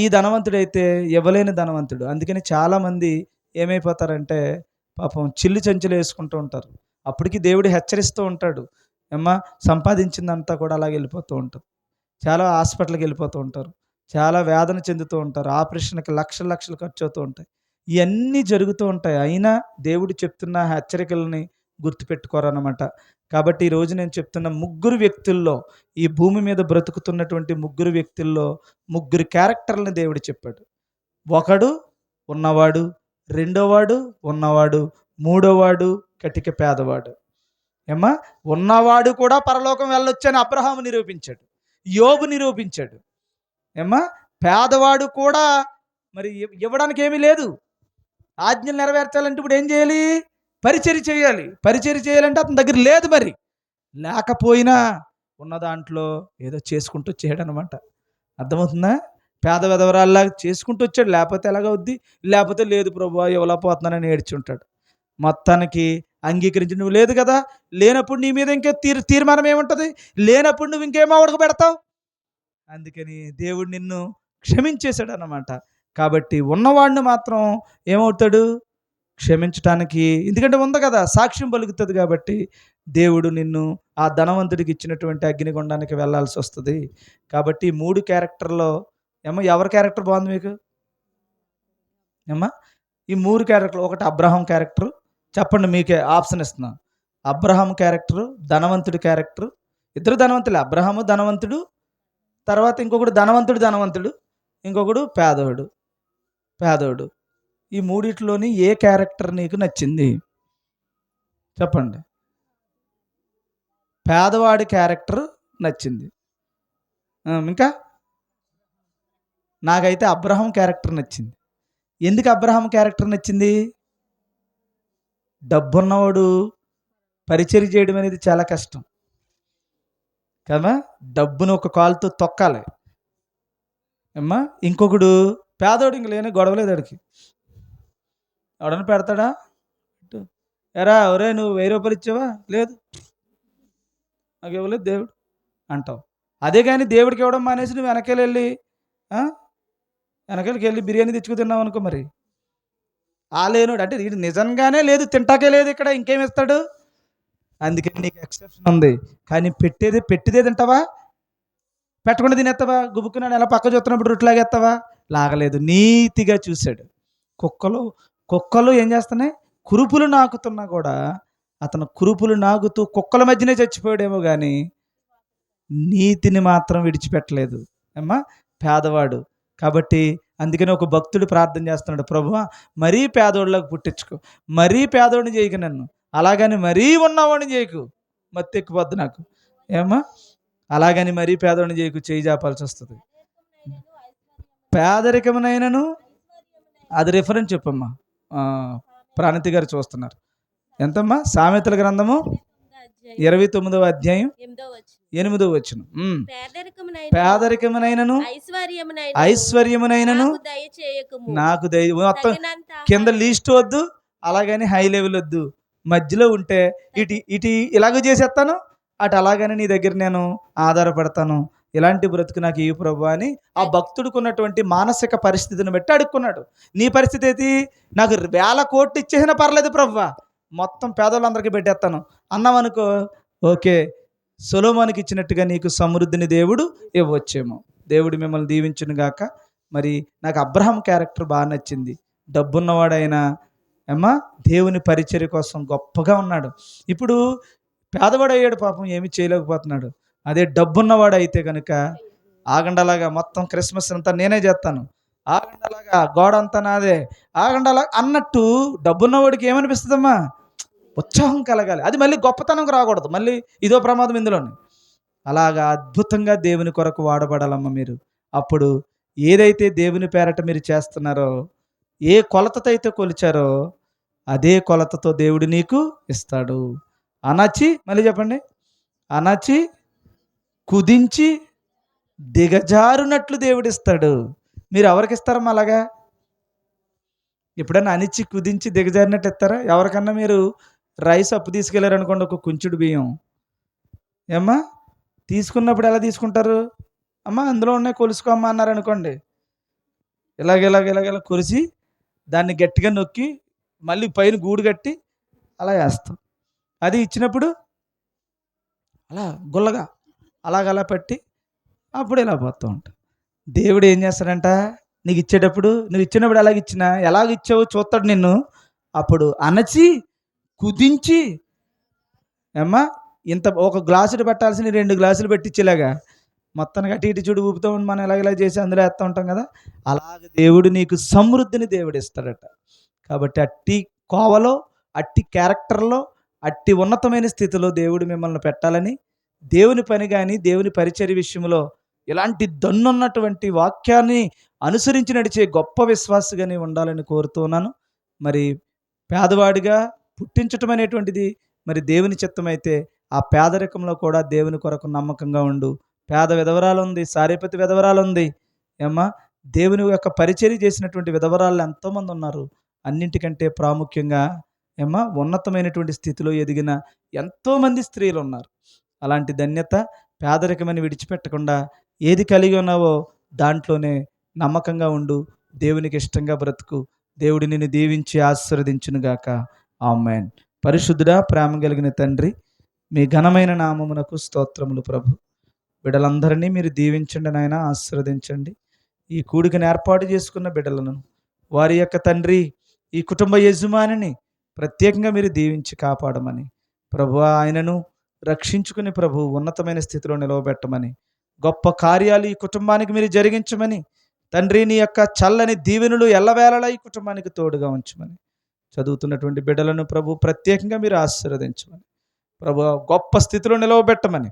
ఈ ధనవంతుడైతే ఇవ్వలేని ధనవంతుడు. అందుకని చాలామంది ఏమైపోతారంటే పాపం చిల్లు చెంచులు వేసుకుంటూ ఉంటారు. అప్పటికి దేవుడు హెచ్చరిస్తూ ఉంటాడు. సంపాదించిందంతా కూడా అలాగే వెళ్ళిపోతూ ఉంటుంది. చాలా హాస్పిటల్కి వెళ్ళిపోతూ ఉంటారు, చాలా వేదన చెందుతూ ఉంటారు, ఆపరేషన్కి లక్షలు ఖర్చు అవుతూ ఉంటాయి. ఇవన్నీ జరుగుతూ ఉంటాయి. అయినా దేవుడు చెప్తున్న హెచ్చరికలని గుర్తుపెట్టుకోరన్నమాట. కాబట్టి ఈరోజు నేను చెప్తున్న 3 వ్యక్తుల్లో, ఈ భూమి మీద బ్రతుకుతున్నటువంటి 3 వ్యక్తుల్లో 3 క్యారెక్టర్లని దేవుడు చెప్పాడు. ఒకడు ఉన్నవాడు, రెండోవాడు ఉన్నవాడు, మూడోవాడు కటిక పేదవాడు. ఉన్నవాడు కూడా పరలోకం వెళ్ళొచ్చని అబ్రహాము నిరూపించాడు, యోబు నిరూపించాడు. పేదవాడు కూడా మరి ఇవ్వడానికి ఏమీ లేదు. ఆజ్ఞలు నెరవేర్చాలంటే ఇప్పుడు ఏం చేయాలి? పరిచర్య చేయాలంటే అతని దగ్గర లేదు. మరి లేకపోయినా ఉన్న దాంట్లో ఏదో చేసుకుంటూ వచ్చాడు అనమాట. అర్థమవుతుందా? పేద విధవరాల్లాగా చేసుకుంటూ వచ్చాడు. లేకపోతే ఎలాగవుద్ది? లేకపోతే లేదు ప్రభువా ఎవలా పోతున్నానని ఏడ్చుంటాడు. మొత్తానికి అంగీకరించి నువ్వు లేదు కదా, లేనప్పుడు నీ మీద ఇంకే తీర్మానం ఏముంటుంది? లేనప్పుడు నువ్వు ఇంకేమో ఉడకబెడతావు. అందుకని దేవుడు నిన్ను క్షమించేశాడు అన్నమాట. కాబట్టి ఉన్నవాడిని మాత్రం ఏమవుతాడు? క్షమించటానికి, ఎందుకంటే ఉంది కదా, సాక్ష్యం పలుకుతుంది. కాబట్టి దేవుడు నిన్ను ఆ ధనవంతుడికి ఇచ్చినటువంటి అగ్నిగుండానికి వెళ్ళాల్సి వస్తుంది. కాబట్టి 3 క్యారెక్టర్లో ఎవరి క్యారెక్టర్ బాగుంది మీకు? ఈ 3 క్యారెక్టర్లు. ఒకటి అబ్రహాం క్యారెక్టర్, చెప్పండి, మీకే ఆప్షన్ ఇస్తున్నాను. అబ్రహాం క్యారెక్టరు, ధనవంతుడి క్యారెక్టరు. ఇద్దరు ధనవంతులే, అబ్రహాము ధనవంతుడు, తర్వాత ఇంకొకడు ధనవంతుడు, ఇంకొకడు పేదోడు. ఈ 3 ఏ క్యారెక్టర్ నీకు నచ్చింది చెప్పండి? పేదవాడి క్యారెక్టర్ నచ్చింది. ఇంకా నాకైతే అబ్రహాం క్యారెక్టర్ నచ్చింది. ఎందుకు అబ్రహాం క్యారెక్టర్ నచ్చింది? డబ్బున్నవాడు పరిచర్య చేయడం అనేది చాలా కష్టం కదా, డబ్బును ఒక కాలుతో తొక్కాలి. ఇంకొకడు పేదోడు ఇంక లేని గొడవలేదు, అడికి ఎవడన్నా పెడతాడా? ఎరా ఒరే నువ్వు 1000 రూపాయలు ఇచ్చావా? లేదు, నాకు ఇవ్వలేదు దేవుడు అంటావు. అదే కానీ దేవుడికి ఇవ్వడం మానేసి నువ్వు వెనకాలకి వెళ్ళి బిర్యానీ తెచ్చుకు తిన్నావు అనుకో, మరి ఆ లేనోడు అంటే వీడు నిజంగానే లేదు, తింటాకే లేదు, ఇక్కడ ఇంకేం ఇస్తాడు? అందుకని నీకు ఎక్సెప్షన్ ఉంది. కానీ పెట్టిదే తింటావా? పెట్టకుండా తినేస్తావా? గుబుక్కున్నాడు ఎలా పక్క చూస్తున్నప్పుడు రొట్టెలాగేస్తావా? లాగలేదు, నీతిగా చూశాడు. కుక్కలు ఏం చేస్తున్నాయి? కురుపులు నాకుతున్నా కూడా అతను కురుపులు నాకుతూ కుక్కల మధ్యనే చచ్చిపోయాడేమో కానీ నీతిని మాత్రం విడిచిపెట్టలేదు. అమ్మా, పేదవాడు కాబట్టి అందుకని ఒక భక్తుడు ప్రార్థన చేస్తున్నాడు, ప్రభువా మరీ పేదోళ్ళకి పుట్టించుకో, మరీ పేదోడిని చేయకు నన్ను, అలాగని మరీ ఉన్నవాడిని చేయకు, మత్తు ఎక్కిపోద్దు నాకు. ఏమ్మా, అలాగని మరీ పేదోడిని చేయకు, చేయి జాపాల్సి వస్తుంది. పేదరికమునైనను అది రిఫరెన్స్ చెప్పమ్మా. ప్రాణితి గారు చూస్తున్నారు. ఎంతమ్మా? సామెతల గ్రంథము 29వ అధ్యాయం 8వ వచనం. పేదరికమునైనను ఐశ్వర్యమునైనను నాకు దయ. మొత్తం కింద లీస్ట్ వద్దు, అలాగని హై లెవెల్ వద్దు, మధ్యలో ఉంటే ఇటు ఇలాగ చేసేస్తాను, అటు అలాగని నీ దగ్గర నేను ఆధారపడతాను. ఇలాంటి బ్రతుకు నాకు ఈ ప్రభు అని ఆ భక్తుడికి ఉన్నటువంటి మానసిక పరిస్థితిని బట్టి అడుక్కున్నాడు. నీ పరిస్థితి ఏంటి? నాకు 1000 కోట్లు ఇచ్చేసినా పర్లేదు ప్రభువా, మొత్తం పేదవాళ్ళందరికీ పెట్టేస్తాను అన్నాం అనుకో, ఓకే, సొలొమోనుకి ఇచ్చినట్టుగా నీకు సమృద్ధిని దేవుడు ఇవ్వచ్చేమో. దేవుడు మిమ్మల్ని దీవించును గాక. మరి నాకు అబ్రహాం క్యారెక్టర్ బాగా నచ్చింది. డబ్బున్నవాడైనా అమ్మా దేవుని పరిచర్య కోసం గొప్పగా ఉన్నాడు. ఇప్పుడు పేదవాడు అయ్యాడు, పాపం ఏమీ చేయలేకపోతున్నాడు. అదే డబ్బున్నవాడు అయితే కనుక ఆగండలాగా మొత్తం క్రిస్మస్ అంతా నేనే చేస్తాను, ఆగండలాగా గోడ అంతా నాదే, ఆగండలా అన్నట్టు డబ్బున్నవాడికి ఏమనిపిస్తుందమ్మా? ఉత్సాహం కలగాలి. అది మళ్ళీ గొప్పతనం రాకూడదు, మళ్ళీ ఇదో ప్రమాదం ఇందులోనే. అలాగా అద్భుతంగా దేవుని కొరకు వాడబడాలమ్మ మీరు. అప్పుడు ఏదైతే దేవుని పేరట మీరు చేస్తున్నారో, ఏ కొలతతో అయితే కొలిచారో అదే కొలతతో దేవుడు నీకు ఇస్తాడు. అణచి, మళ్ళీ చెప్పండి, అణచి కుదించి దిగజారునట్లు దేవుడు ఇస్తాడు. మీరు ఎవరికి ఇస్తారమ్మా అలాగా? ఎప్పుడైనా అణిచి కుదించి దిగజారినట్టు ఇస్తారా? ఎవరికన్నా మీరు రైస్ అప్పు తీసుకెళ్ళారనుకోండి, ఒక కుంచుడు బియ్యం, ఏమ్మా తీసుకున్నప్పుడు ఎలా తీసుకుంటారు? అమ్మ అందులో ఉన్నాయి కొలుసుకోమ్మా అన్నారనుకోండి, ఇలాగ కొలిసి దాన్ని గట్టిగా నొక్కి మళ్ళీ పైన గూడు కట్టి అలా వేస్తాం. అది ఇచ్చినప్పుడు అలా గుల్లగా అలా పెట్టి అప్పుడు ఇలా పోతూ ఉంటాం. దేవుడు ఏం చేస్తాడంట, నీకు ఇచ్చేటప్పుడు, నువ్వు ఇచ్చినప్పుడు ఎలాగ ఇచ్చావో చూస్తాడు నిన్ను. అప్పుడు అణచి కుదించి, ఏమ్మా ఇంత ఒక గ్లాసుడు పెట్టాల్సిన 2 గ్లాసులు పెట్టించేలాగా మొత్తానికి అటు ఇటు చూడు ఊపుతూ ఉండి మనం ఇలా చేసి అందులో వేస్తూ ఉంటాం కదా, అలాగ దేవుడు నీకు సమృద్ధిని దేవుడు ఇస్తాడట. కాబట్టి అట్టి కోవలో, అట్టి క్యారెక్టర్లో, అట్టి ఉన్నతమైన స్థితిలో దేవుడు మిమ్మల్ని పెట్టాలని, దేవుని పని కానీ దేవుని పరిచర్య విషయంలో ఇలాంటి దన్నున్నటువంటి వాక్యాన్ని అనుసరించి నడిచే గొప్ప విశ్వాసగానే ఉండాలని కోరుతున్నాను. మరి పేదవాడిగా పుట్టించటం అనేటువంటిది మరి దేవుని చిత్తమైతే ఆ పేదరికంలో కూడా దేవుని కొరకు నమ్మకంగా ఉండు. పేద విధవరాలు ఉంది, సారేపతి విధవరాలు ఉంది, ఏమ్మా దేవుని యొక్క పరిచర్య చేసినటువంటి విధవరాలు ఎంతోమంది ఉన్నారు. అన్నింటికంటే ప్రాముఖ్యంగా ఏమ్మా ఉన్నతమైనటువంటి స్థితిలో ఎదిగిన ఎంతోమంది స్త్రీలు ఉన్నారు. అలాంటి ధన్యత పేదరికమని విడిచిపెట్టకుండా ఏది కలిగి ఉన్నావో దాంట్లోనే నమ్మకంగా ఉండు, దేవునికి ఇష్టంగా బ్రతుకు. దేవుడు నిన్ను దీవించి ఆశీర్వదించునుగాక. ఆమేన్. పరిశుద్ధుడా, ప్రేమ కలిగిన తండ్రి, మీ ఘనమైన నామమునకు స్తోత్రములు ప్రభు. బిడ్డలందరినీ మీరు దీవించండి నాయన, ఆశీర్వదించండి. ఈ కూడికను ఏర్పాటు చేసుకున్న బిడ్డలను, వారి యొక్క తండ్రి ఈ కుటుంబ యజమానిని ప్రత్యేకంగా మీరు దీవించి కాపాడమని ప్రభు, ఆయనను రక్షించుకుని ప్రభు ఉన్నతమైన స్థితిలో నిలవబెట్టమని, గొప్ప కార్యాలు ఈ కుటుంబానికి మీరు జరిగించమని తండ్రి, నీ యొక్క చల్లని దీవెనలు ఎల్లవేళలా ఈ కుటుంబానికి తోడుగా ఉంచమని, చదువుతున్నటువంటి బిడ్డలను ప్రభు ప్రత్యేకంగా మీరు ఆశీర్వదించమని ప్రభు, గొప్ప స్థితిలో నిలవబెట్టమని,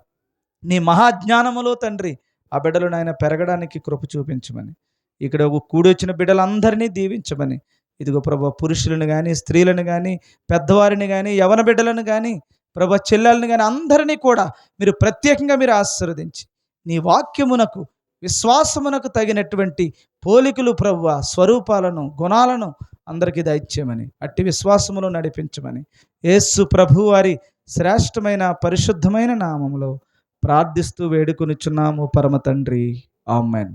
నీ మహాజ్ఞానములో తండ్రి ఆ బిడ్డలను ఆయన పెరగడానికి కృప చూపించమని, ఇక్కడ కూడొచ్చిన బిడ్డలందరినీ దీవించమని, ఇదిగో ప్రభు పురుషులను కానీ, స్త్రీలను కానీ, పెద్దవారిని కానీ, యవన బిడ్డలను కానీ, ప్రభు చెల్లెలను కానీ అందరినీ కూడా మీరు ప్రత్యేకంగా మీరు ఆశీర్వదించి, నీ వాక్యమునకు విశ్వాసమునకు తగినటువంటి పోలికలు ప్రభువ, స్వరూపాలను, గుణాలను అందరికీ దయచేయమని, అట్టి విశ్వాసములో నడిపించమని యేసు ప్రభు వారి శ్రేష్టమైన పరిశుద్ధమైన నామములో ప్రార్థిస్తూ వేడుకొనుచున్నాము పరమ తండ్రి. ఆమేన్.